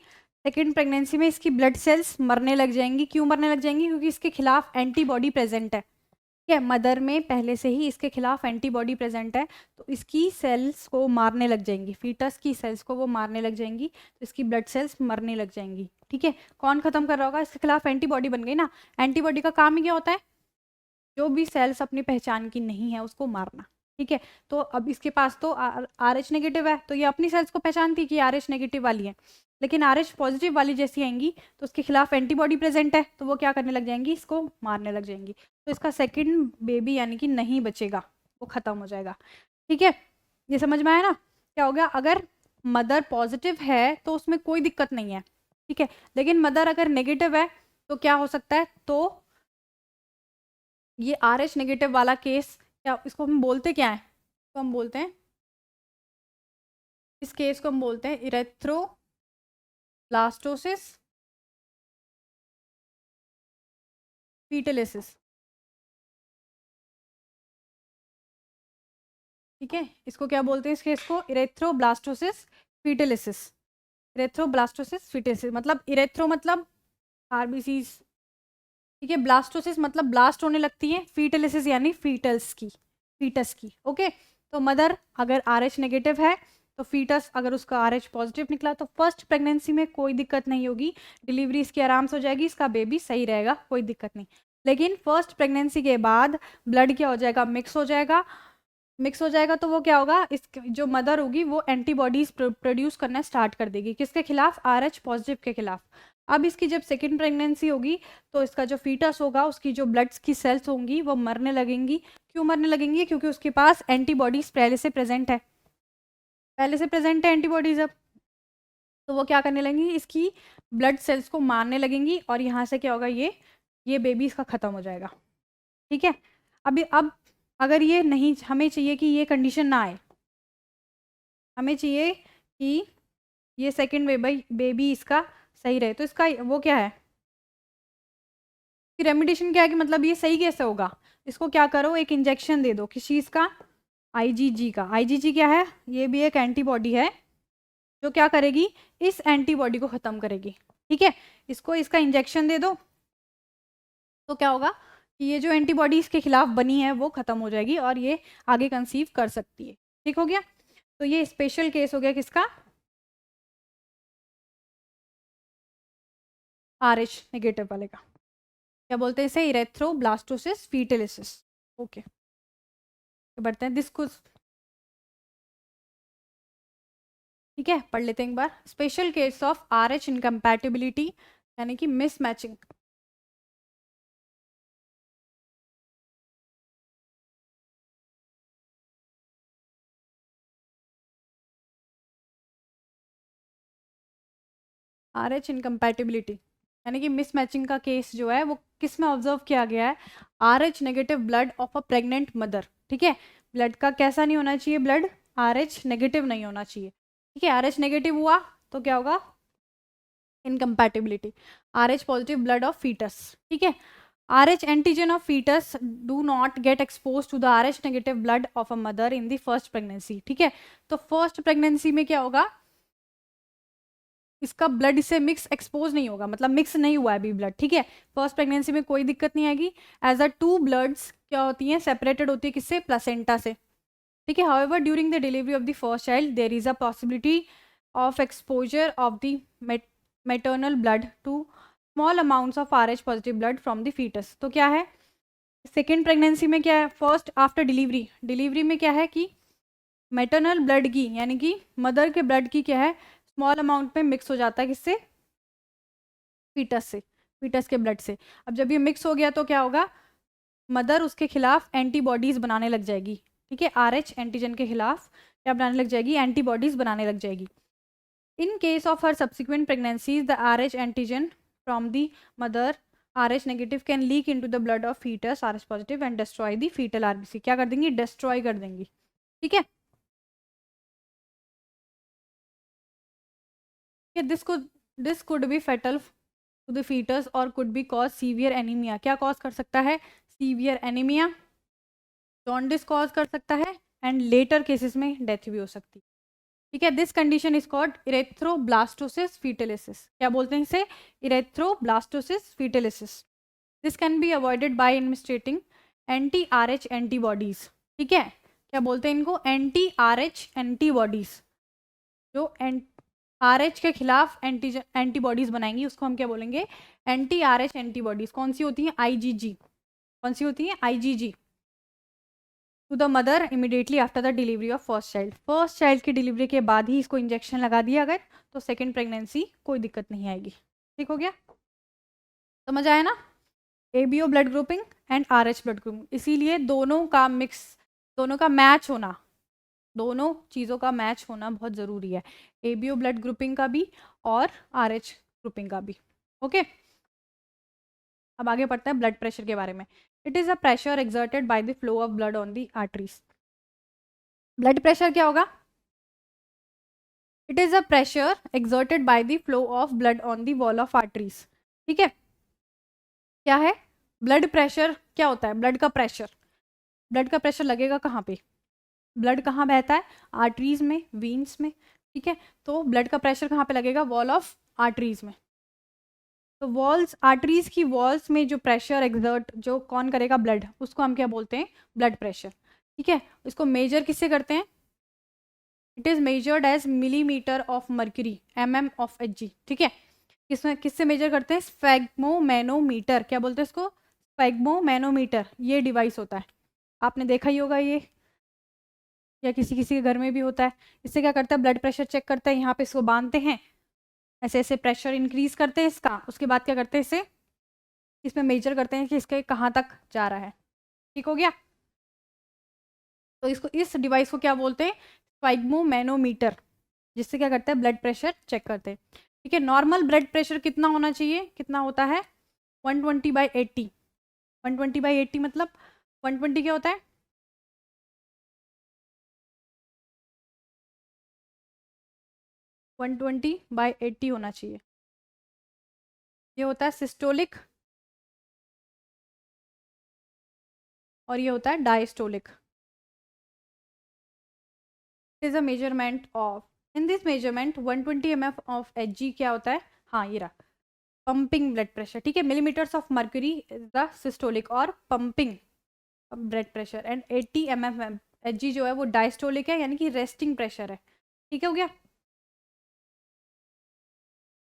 सेकेंड प्रेगनेंसी में इसकी ब्लड सेल्स मरने लग जाएंगी, क्यों मरने लग जाएंगी, क्योंकि इसके खिलाफ एंटीबॉडी प्रेजेंट है, ठीक है, मदर में पहले से ही इसके खिलाफ एंटीबॉडी प्रेजेंट है, तो इसकी सेल्स को मारने लग जाएंगी, फीटस की सेल्स को वो मारने लग जाएंगी, तो इसकी ब्लड सेल्स मरने लग जाएंगी, ठीक है। कौन खत्म कर रहा होगा, इसके खिलाफ एंटीबॉडी बन गई ना, एंटीबॉडी का काम ही क्या होता है, जो भी सेल्स अपनी पहचान की नहीं है उसको मारना, ठीक है। तो अब इसके पास तो RH नेगेटिव है, तो ये अपनी सेल्स को पहचानती कि RH नेगेटिव वाली है, लेकिन RH पॉजिटिव वाली जैसी आएंगी तो उसके खिलाफ एंटीबॉडी प्रेजेंट है, तो वो क्या करने लग जाएंगी, इसको मारने लग जाएंगी, तो इसका सेकंड बेबी यानी कि नहीं बचेगा, वो खत्म हो जाएगा, ठीक है। ये समझ में आया ना, क्या हो गया, अगर मदर पॉजिटिव है तो उसमें कोई दिक्कत नहीं है, ठीक है, लेकिन मदर अगर नेगेटिव है तो क्या हो सकता है, तो ये RH नेगेटिव वाला केस, क्या इसको हम बोलते क्या है, तो हम बोलते हैं, इस केस को हम बोलते हैं इरेथ्रोब्लास्टोसिस फीटलिसिस, ठीक है, इसको क्या बोलते हैं, इस केस को इरेथ्रोब्लास्टोसिस फीटलिसिस, इरेथ्रोब्लास्टोसिस फीटलिसिस, मतलब इरेथ्रो मतलब RBCs, ठीक है, ब्लास्टोसिस मतलब ब्लास्ट होने लगती है, फीटलिसिस यानी फीटस की, ओके। तो मदर अगर RH नेगेटिव है तो फीटस अगर उसका RH पॉजिटिव निकला तो फर्स्ट प्रेगनेंसी में कोई दिक्कत नहीं होगी, डिलीवरी इसकी आराम से हो जाएगी, इसका बेबी सही रहेगा, कोई दिक्कत नहीं। लेकिन फर्स्ट प्रेगनेंसी के बाद ब्लड क्या हो जाएगा, मिक्स हो जाएगा। मिक्स हो जाएगा तो वो क्या होगा, इस जो मदर होगी वो एंटीबॉडीज प्रोड्यूस करना स्टार्ट कर देगी, किसके खिलाफ, RH पॉजिटिव के खिलाफ। अब इसकी जब सेकेंड प्रेगनेंसी होगी तो इसका जो फीटस होगा उसकी जो ब्लड की सेल्स होंगी वो मरने लगेंगी। क्यों मरने लगेंगी, क्योंकि उसके पास एंटीबॉडीज पहले से प्रेजेंट है, पहले से प्रेजेंट है एंटीबॉडीज। अब तो वो क्या करने लगेंगी, इसकी ब्लड सेल्स को मारने लगेंगी और यहाँ से क्या होगा, ये बेबी इसका ख़त्म हो जाएगा। ठीक है, अभी अब अगर ये नहीं, हमें चाहिए कि ये कंडीशन ना आए, हमें चाहिए कि ये सेकंड बेबी इसका सही रहे, तो इसका वो क्या है, रेमिडिएशन क्या है कि मतलब ये सही कैसे होगा, इसको क्या करो, एक इंजेक्शन दे दो किस चीज़ का, IgG का। IgG क्या है, ये भी एक एंटीबॉडी है जो क्या करेगी, इस एंटीबॉडी को ख़त्म करेगी। ठीक है, इसको इसका इंजेक्शन दे दो तो क्या होगा कि ये जो एंटीबॉडी इसके खिलाफ बनी है वो ख़त्म हो जाएगी और ये आगे कंसीव कर सकती है। ठीक हो गया, तो ये स्पेशल केस हो गया किसका, RH नेगेटिव वाले का। क्या बोलते हैं इसे, इरेथ्रोब्लास्टोसिस फीटलिसिस। ओके, बढ़ते हैं दिस। ठीक है, पढ़ लेते हैं एक बार। Special case of RH incompatibility यानी कि मिसमैचिंग। RH इनकम्पैटिबिलिटी यानी कि मिसमैचिंग का केस जो है वो किस में ऑब्जर्व किया गया है, RH negative blood of a pregnant mother. ठीक है, ब्लड का कैसा नहीं होना चाहिए, ब्लड RH नेगेटिव नहीं होना चाहिए। ठीक है, RH नेगेटिव हुआ तो क्या होगा, incompatibility. RH positive blood of foetus. ठीक है, RH antigen of foetus do not get expose to the RH negative blood of a mother in the first pregnancy. ठीक है, तो फर्स्ट प्रेगनेंसी में क्या होगा, इसका ब्लड इससे मिक्स एक्सपोज नहीं होगा, मतलब मिक्स नहीं हुआ है अभी ब्लड। ठीक है, फर्स्ट प्रेगनेंसी में कोई दिक्कत नहीं आएगी। एज अ टू ब्लड्स क्या होती हैं, सेपरेटेड होती है किससे, प्लेसेंटा से। ठीक है, however during the delivery of the first child there is a possibility of exposure of the maternal blood to small amounts of RH positive blood from the foetus. तो क्या है, सेकेंड प्रेगनेंसी में क्या है, first after delivery, delivery में क्या है कि मेटर्नल ब्लड की यानी कि मदर के ब्लड की क्या है, स्मॉल अमाउंट में मिक्स हो जाता है किससे, फीटस से, फीटस के ब्लड से। अब जब ये मिक्स हो गया तो क्या होगा, मदर उसके खिलाफ एंटीबॉडीज बनाने लग जाएगी। ठीक है, RH एंटीजन के खिलाफ क्या बनाने लग जाएगी, एंटीबॉडीज बनाने लग जाएगी। In case of her subsequent pregnancies the RH antigen from the mother RH negative can leak into the blood of fetus RH positive and destroy the fetal RBC। क्या कर देंगी, डिस्ट्रॉय कर देंगी। ठीक है, this could be fatal to the fetus और could be cause severe anaemia. क्या cause कर सकता है, सीवियर एनीमिया, जॉन्डिस कॉज कर सकता है एंड लेटर केसेस में डेथ भी हो सकती है। ठीक है, this condition is called erythroblastosis fetalis. क्या बोलते हैं इसे, erythroblastosis fetalis. This can be avoided by administrating anti RH antibodies. ठीक है, क्या बोलते हैं इनको, एंटी RH एंटीबॉडीज, जो RH के खिलाफ एंटीबॉडीज बनाएंगी उसको हम क्या बोलेंगे, एंटी RH एंटीबॉडीज। कौन सी होती है, IgG। कौन सी होती है, IgG to the mother immediately after the delivery of first child. First child की डिलीवरी के बाद ही इसको इंजेक्शन लगा दिया अगर, तो सेकेंड प्रेगनेंसी कोई दिक्कत नहीं आएगी। ठीक हो गया, समझ आया ना, ABO blood grouping and RH blood grouping, इसीलिए दोनों का मिक्स, दोनों का मैच होना, दोनों चीज़ों का मैच होना बहुत ज़रूरी है, ABO ब्लड ग्रुपिंग का भी और RH ग्रुपिंग का भी। ओके, अब आगे पढ़ते हैं ब्लड प्रेशर के बारे में। It is a pressure exerted by the flow of blood on the arteries. Blood pressure क्या होगा, it is a pressure exerted by the flow of blood on the wall of arteries. ठीक है, क्या है, blood pressure क्या होता है, blood का प्रेशर, ब्लड का प्रेशर लगेगा कहाँ पे, ब्लड कहाँ बहता है, आर्टरीज में, वीन्स में। ठीक है, तो ब्लड का प्रेशर कहाँ पे लगेगा, वॉल ऑफ आर्टरीज में। तो वॉल्स, आर्टरीज की वॉल्स में जो प्रेशर एक्सर्ट जो कौन करेगा, ब्लड, उसको हम क्या बोलते हैं, ब्लड प्रेशर। ठीक है, इसको मेजर किससे करते हैं, it is measured as millimetre of mercury, MM of Hg। ठीक है, किसमें किससे मेजर करते हैं, स्फेग्मोमैनोमीटर। क्या बोलते हैं इसको, स्फैग्मोमैनोमीटर ये डिवाइस होता है, आपने देखा ही होगा ये, या किसी किसी के घर में भी होता है। इससे क्या करता है, ब्लड प्रेशर चेक करता है, यहाँ पे इसको बांधते हैं, ऐसे ऐसे प्रेशर इंक्रीज करते हैं इसका, उसके बाद क्या करते हैं इसे, इसमें मेजर करते हैं कि इसके कहाँ तक जा रहा है। ठीक हो गया। तो इसको, इस डिवाइस को क्या बोलते हैं, स्फैग्मोमैनोमीटर, जिससे क्या करते हैं ब्लड प्रेशर चेक करते हैं। ठीक है, नॉर्मल ब्लड प्रेशर कितना होना चाहिए, कितना होता है 120/80। 120/80 मतलब 120 क्या होता है, 120/80 होना चाहिए। ये होता है सिस्टोलिक और ये होता है diastolic. Is a measurement of, in this measurement 120 mf of Hg क्या होता है, हाँ ये रहा, पंपिंग ब्लड प्रेशर। ठीक है, millimetres of mercury is the systolic और pumping blood pressure, and 80 mm Hg जो है वो डायस्टोलिक है, यानी कि रेस्टिंग प्रेशर है। ठीक है, हो गया।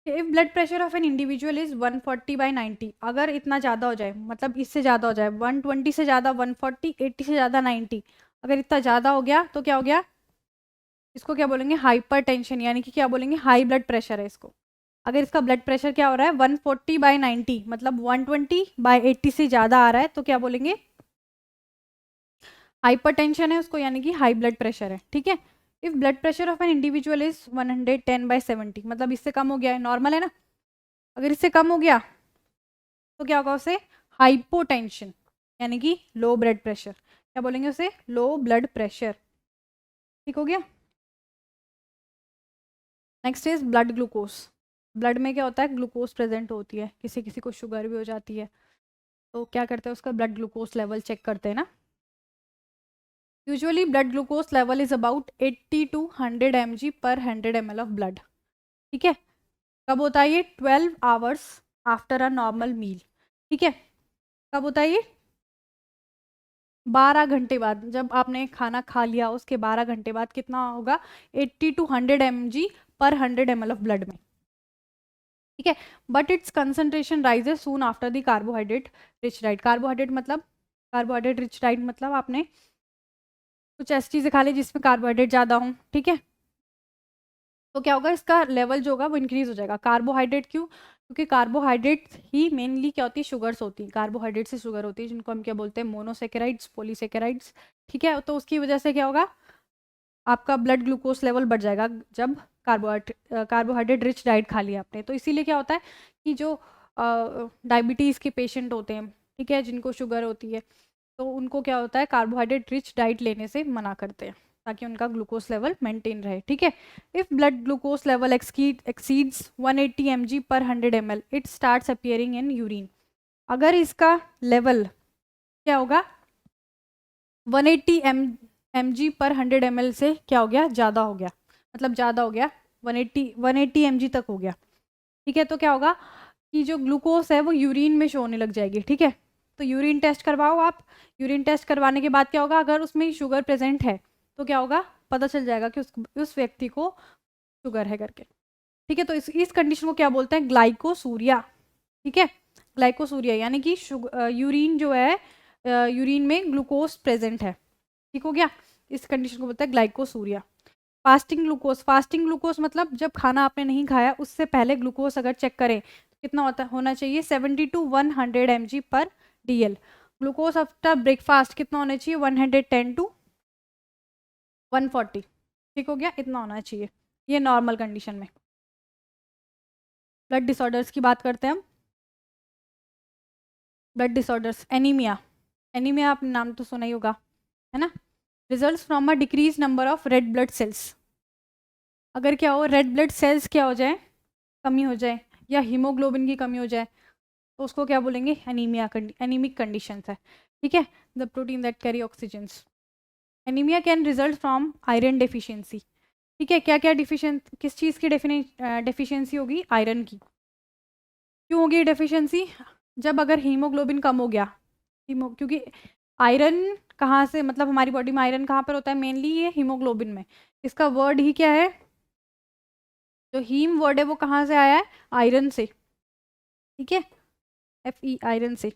If blood pressure of an individual is 140/90, अगर इतना ज़्यादा हो जाए, मतलब इससे ज़्यादा हो जाए, 120 से ज़्यादा 140, 80 से ज़्यादा 90, अगर इतना ज़्यादा हो गया तो क्या हो गया, इसको क्या बोलेंगे, हाइपर टेंशन, यानी कि क्या बोलेंगे, हाई ब्लड प्रेशर है इसको। अगर इसका ब्लड प्रेशर क्या हो रहा है 140/90, मतलब 120/80 से ज़्यादा आ रहा है, तो क्या बोलेंगे, हाइपरटेंशन है उसको, यानी कि हाई ब्लड प्रेशर है। ठीक है, if blood pressure of an individual is 110/70, मतलब इससे कम हो गया है, नॉर्मल है ना, अगर इससे कम हो गया तो क्या होगा उसे, हाइपोटेंशन, यानी कि लो ब्लड प्रेशर, क्या बोलेंगे उसे, लो ब्लड प्रेशर। ठीक हो गया। Next is blood glucose. Blood में क्या होता है, ग्लूकोज प्रेजेंट होती है, किसी किसी को शुगर भी हो जाती है, तो क्या करते हैं उसका ब्लड ग्लूकोज लेवल चेक करते हैं ना। Usually blood glucose level is about 80 to 100 mg per 100 ml of blood. ठीक है, कब होता है ये, 12 आवर्स आफ्टर अ नॉर्मल मील। ठीक है, कब होता है ये, 12 घंटे बाद, जब आपने खाना खा लिया उसके 12 घंटे बाद कितना होगा, 80 to 100 mg पर 100 ml ऑफ ब्लड में। ठीक है, but it's concentration rises soon after the carbohydrate rich diet. Carbohydrate मतलब, कार्बोहाइड्रेट रिच डाइट मतलब आपने कुछ ऐसी चीज़ें खा ली जिसमें कार्बोहाइड्रेट ज़्यादा हो। ठीक है, तो क्या होगा, इसका लेवल जो होगा वो इंक्रीज हो जाएगा। कार्बोहाइड्रेट क्यों, क्योंकि कार्बोहाइड्रेट ही मेनली क्या होती है, शुगर्स होती हैं, कार्बोहाइड्रेट से शुगर होती है, जिनको हम क्या बोलते हैं, मोनोसेकेराइड्स, पॉलीसेकेराइड्स। ठीक है, तो उसकी वजह से क्या होगा, आपका ब्लड ग्लूकोज लेवल बढ़ जाएगा जब कार्बोहाइड्रेट रिच डाइट खा लिया आपने। तो इसीलिए क्या होता है कि जो डायबिटीज़ के पेशेंट होते हैं, ठीक है, जिनको शुगर होती है, तो उनको क्या होता है, कार्बोहाइड्रेट रिच डाइट लेने से मना करते हैं, ताकि उनका ग्लूकोज लेवल मेंटेन रहे। ठीक है, if blood glucose level exceeds 180 mg पर 100 ml, it starts appearing in urine. अगर इसका लेवल क्या होगा, 180 mg पर 100 ml से क्या हो गया, ज़्यादा हो गया, मतलब ज़्यादा हो गया, 180 mg तक हो गया। ठीक है, तो क्या होगा कि जो ग्लूकोज है वो यूरिन में शो होने लग जाएगी। ठीक है, तो यूरिन टेस्ट करवाओ आप, यूरिन टेस्ट करवाने के बाद क्या होगा, अगर उसमें शुगर प्रेजेंट है तो क्या होगा, पता चल जाएगा कि उस व्यक्ति को शुगर है करके। ठीक है, तो इस कंडीशन को क्या बोलते हैं, ग्लाइकोसूरिया। ठीक है, ग्लाइकोसूरिया यानी कि यूरिन जो है, यूरिन में ग्लूकोज प्रेजेंट है। ठीक हो गया, इस कंडीशन को बोलते हैं glycosuria. Fasting glucose, fasting glucose मतलब जब खाना आपने नहीं खाया उससे पहले ग्लूकोज अगर चेक करें तो कितना होना चाहिए, 70 to 100 mg पर DL। ग्लूकोज आफ्टर ब्रेकफास्ट कितना होना चाहिए, 110 to 140। ठीक हो गया, इतना होना चाहिए, ये नॉर्मल कंडीशन में। ब्लड डिसऑर्डर्स की बात करते हैं हम। ब्लड डिसऑर्डर्स, एनीमिया, एनीमिया आपने नाम तो सुना ही होगा, है ना, result from a decrease number of red blood cells. अगर क्या हो, रेड ब्लड सेल्स क्या हो जाए, कमी हो जाए, या हीमोग्लोबिन की कमी हो जाए, तो उसको क्या बोलेंगे, एनीमिया, एनीमिक कंडीशन है। ठीक है, the protein that carry oxygens. Anaemia can result from iron deficiency. ठीक है, क्या क्या किस चीज़ की डेफिशिएंसी होगी, आयरन की। क्यों होगी डेफिशिएंसी, जब अगर हीमोग्लोबिन कम हो गया, क्योंकि आयरन कहाँ से, मतलब हमारी बॉडी में आयरन कहाँ पर होता है, मेनली ये हीमोग्लोबिन में। इसका वर्ड ही क्या है, जो हीम वर्ड है वो कहाँ से आया है, आयरन से। ठीक है, Fe, आयरन से।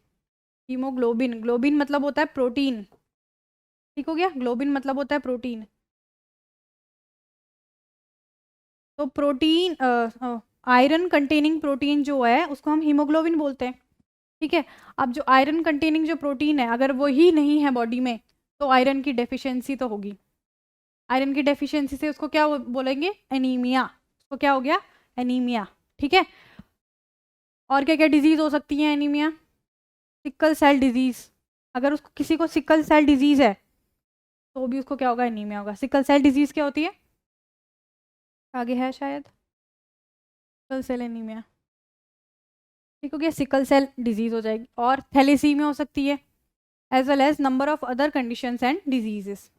हीमोग्लोबिन, ग्लोबिन मतलब होता है प्रोटीन, ठीक हो गया, ग्लोबिन मतलब होता है प्रोटीन। तो प्रोटीन आयरन कंटेनिंग प्रोटीन जो है उसको हम हीमोग्लोबिन बोलते हैं, ठीक है। अब जो आयरन कंटेनिंग जो प्रोटीन है अगर वो ही नहीं है बॉडी में तो आयरन की डेफिशिएंसी तो होगी। आयरन की डेफिशिएंसी से उसको क्या बोलेंगे, एनीमिया। उसको क्या हो गया, एनीमिया, ठीक है। और क्या क्या डिजीज हो सकती है एनीमिया, सिकल सेल डिजीज। अगर उसको किसी को सिकल सेल डिजीज है तो भी उसको क्या होगा, एनीमिया होगा। सिकल सेल डिजीज क्या होती है, आगे है शायद, सिकल सेल एनीमिया, ठीक हो गया, सिकल सेल डिजीज हो जाएगी। और थैलेसीमिया हो सकती है, as well as number of other conditions and diseases,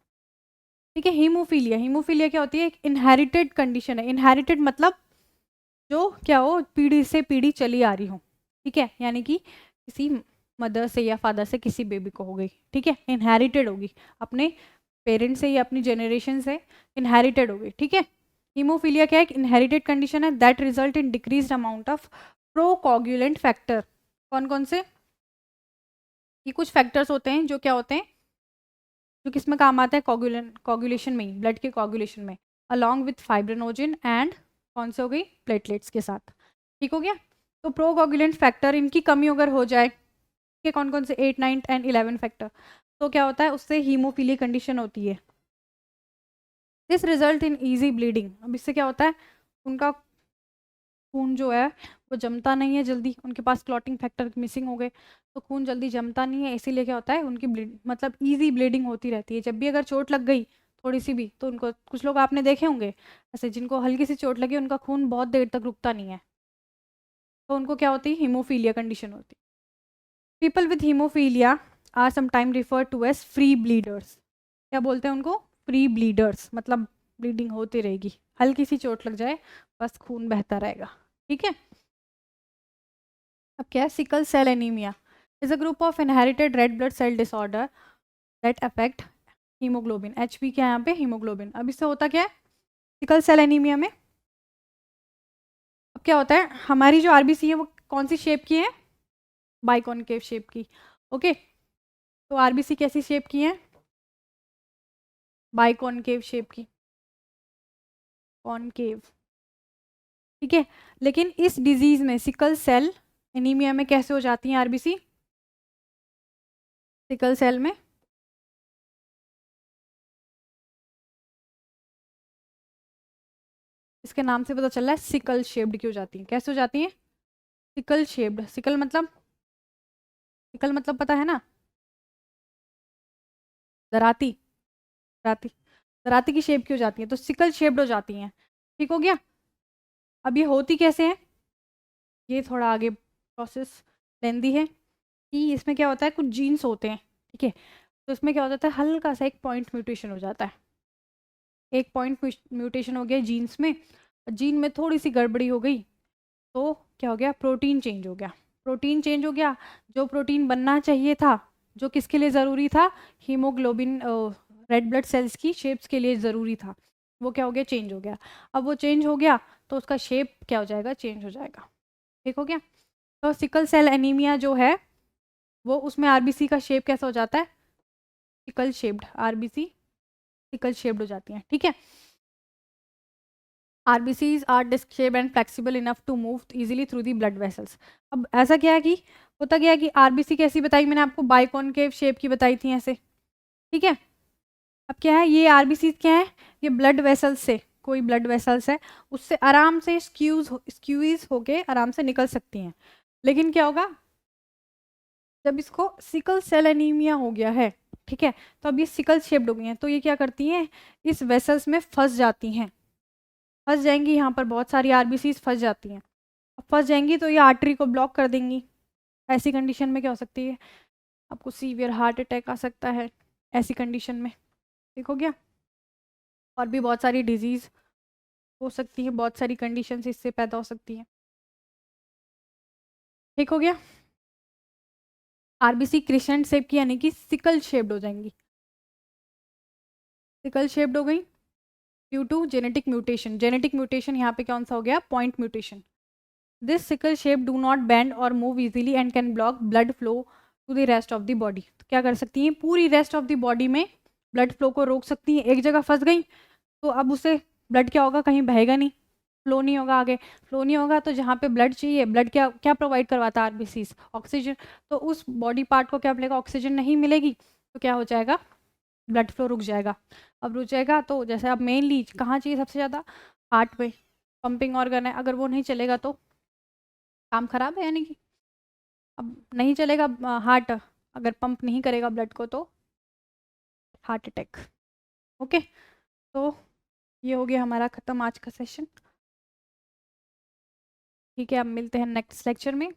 ठीक है। हीमोफीलिया, हीमोफीलिया क्या होती है, एक इनहेरिटेड कंडीशन है। इनहेरिटेड मतलब जो क्या हो, पीढ़ी से पीढ़ी चली आ रही हो, ठीक है, यानी कि किसी मदर से या फादर से किसी बेबी को हो गई, ठीक है, इनहेरिटेड होगी, अपने पेरेंट्स से या अपनी जनरेशन से इनहेरिटेड होगी, ठीक है। हीमोफीलिया क्या है, एक इनहेरिटेड कंडीशन है that result in decreased amount of procoagulant factor. कौन कौन से, ये कुछ फैक्टर्स होते हैं जो क्या होते हैं, जो किस में काम आते हैं, कोगुलेशन में, ब्लड के कोगुलेशन में, अलॉन्ग विथ फाइब्रिनोजन एंड कौन से हो गई, प्लेटलेट्स के साथ, ठीक हो गया। तो प्रोकोगुलेंट फैक्टर इनकी कमी अगर हो जाए, के कौन कौन से, 8, 9 एंड 11 फैक्टर, तो क्या होता है, उससे हीमोफीलिया कंडीशन होती है। This result in easy bleeding, अब इससे क्या होता है, उनका खून जो है वो जमता नहीं है जल्दी, उनके पास क्लॉटिंग फैक्टर मिसिंग हो गए तो खून जल्दी जमता नहीं है, इसीलिए क्या होता है, उनकी ब्लीड मतलब ईजी ब्लीडिंग होती रहती है। जब भी अगर चोट लग गई थोड़ी सी भी तो उनको, कुछ लोग आपने देखे होंगे ऐसे जिनको हल्की सी चोट लगी उनका खून बहुत देर तक रुकता नहीं है, तो उनको क्या होती है, हीमोफीलिया कंडीशन होती है। People with haemophilia are sometime refer to as free bleeders, क्या बोलते हैं उनको, फ्री ब्लीडर्स, मतलब ब्लीडिंग होती रहेगी, हल्की सी चोट लग जाए बस खून बहता रहेगा, ठीक है। अब क्या है, sickle cell anaemia is a group of inherited red blood cell disorder that affect haemoglobin, HP क्या है यहाँ पे, हीमोग्लोबिन। अब इससे होता क्या है सिकल सेल एनीमिया में, अब क्या होता है, हमारी जो आरबीसी है वो कौन सी शेप की है, बाइकॉनकेव शेप की, ओके। तो आरबीसी कैसी शेप की है, बाइकॉनकेव शेप की, कॉनकेव, ठीक है। लेकिन इस डिजीज में सिकल सेल एनीमिया में कैसे हो जाती है आरबीसी, सिकल सेल में इसके नाम से पता चल रहा है सिकल शेप्ड की हो जाती है, कैसे हो जाती है, सिकल शेप्ड। सिकल मतलब, सिकल मतलब पता है ना, दराती, दराती, दराती की शेप की हो जाती है तो सिकल शेप्ड हो जाती हैं, ठीक हो गया। अब ये होती कैसे है, ये थोड़ा आगे प्रोसेस लेंदी है कि इसमें क्या होता है, कुछ जीन्स होते हैं, ठीक है, तो इसमें क्या हो जाता है, हल्का सा एक पॉइंट म्यूटेशन हो जाता है, एक पॉइंट म्यूटेशन हो गया जीन्स में, जीन में थोड़ी सी गड़बड़ी हो गई तो क्या हो गया, प्रोटीन चेंज हो गया, प्रोटीन चेंज हो गया, जो प्रोटीन बनना चाहिए था, जो किसके लिए ज़रूरी था, हीमोग्लोबिन रेड ब्लड सेल्स की शेप्स के लिए ज़रूरी था, वो क्या हो गया, चेंज हो गया। अब वो चेंज हो गया तो उसका शेप क्या हो जाएगा, चेंज हो जाएगा, ठीक हो गया। तो सिकल सेल एनीमिया जो है वो उसमें आरबीसी का शेप कैसा हो जाता है, sickle shaped, RBC sickle shaped हो जाती हैं, ठीक है। RBCs are disc shaped and flexible enough to move easily through the blood vessels। अब ऐसा क्या है कि होता क्या है कि आरबीसी कैसी बताई मैंने आपको, बाइकॉनकेव शेप की बताई थी ऐसे, ठीक है। अब क्या है, ये आरबीसी क्या है, ये ब्लड वेसल्स से, कोई ब्लड वेसल्स है उससे आराम से स्क्यूज होके आराम से निकल सकती हैं। लेकिन क्या होगा, जब इसको सिकल सेल एनीमिया हो गया है, ठीक है, तो अब ये सिकल शेप्ड हो गई हैं तो ये क्या करती हैं, इस वेसल्स में फंस जाती हैं, फंस जाएंगी, यहाँ पर बहुत सारी आरबीसीज फंस जाती हैं, अब फंस जाएंगी तो ये आर्टरी को ब्लॉक कर देंगी। ऐसी कंडीशन में क्या हो सकती है, आपको सीवियर हार्ट अटैक आ सकता है ऐसी कंडीशन में, ठीक हो गया। और भी बहुत सारी डिजीज़ हो सकती है, बहुत सारी कंडीशन इससे पैदा हो सकती हैं, ठीक हो गया। आरबीसी क्रिसेंट शेप की यानी कि सिकल शेप्ड हो जाएंगी, सिकल शेप्ड हो गई due to genetic mutation, genetic mutation यहाँ पे कौन सा हो गया, point mutation. This sickle shape do not bend और move easily and can block blood flow to the rest of the body. तो क्या कर सकती हैं, पूरी रेस्ट ऑफ द बॉडी में ब्लड फ्लो को रोक सकती हैं। एक जगह फंस गई तो अब उसे ब्लड क्या होगा, कहीं बहेगा नहीं, फ्लो नहीं होगा, आगे फ्लो नहीं होगा। तो जहाँ पे ब्लड चाहिए, ब्लड क्या क्या प्रोवाइड करवाता है, आरबीसी, ऑक्सीजन। तो उस बॉडी पार्ट को क्या मिलेगा, ऑक्सीजन नहीं मिलेगी, तो क्या हो जाएगा, ब्लड फ्लो रुक जाएगा। अब रुक जाएगा तो जैसे अब मेनली कहाँ चाहिए सबसे ज़्यादा, हार्ट में, पंपिंग ऑर्गन है, अगर वो नहीं चलेगा तो काम खराब है, यानी कि अब नहीं चलेगा हार्ट, अगर पंप नहीं करेगा ब्लड को तो हार्ट अटैक। ओके, तो ये हो गया हमारा ख़त्म आज का सेशन। ठीक है, अब मिलते हैं नेक्स्ट लेक्चर में।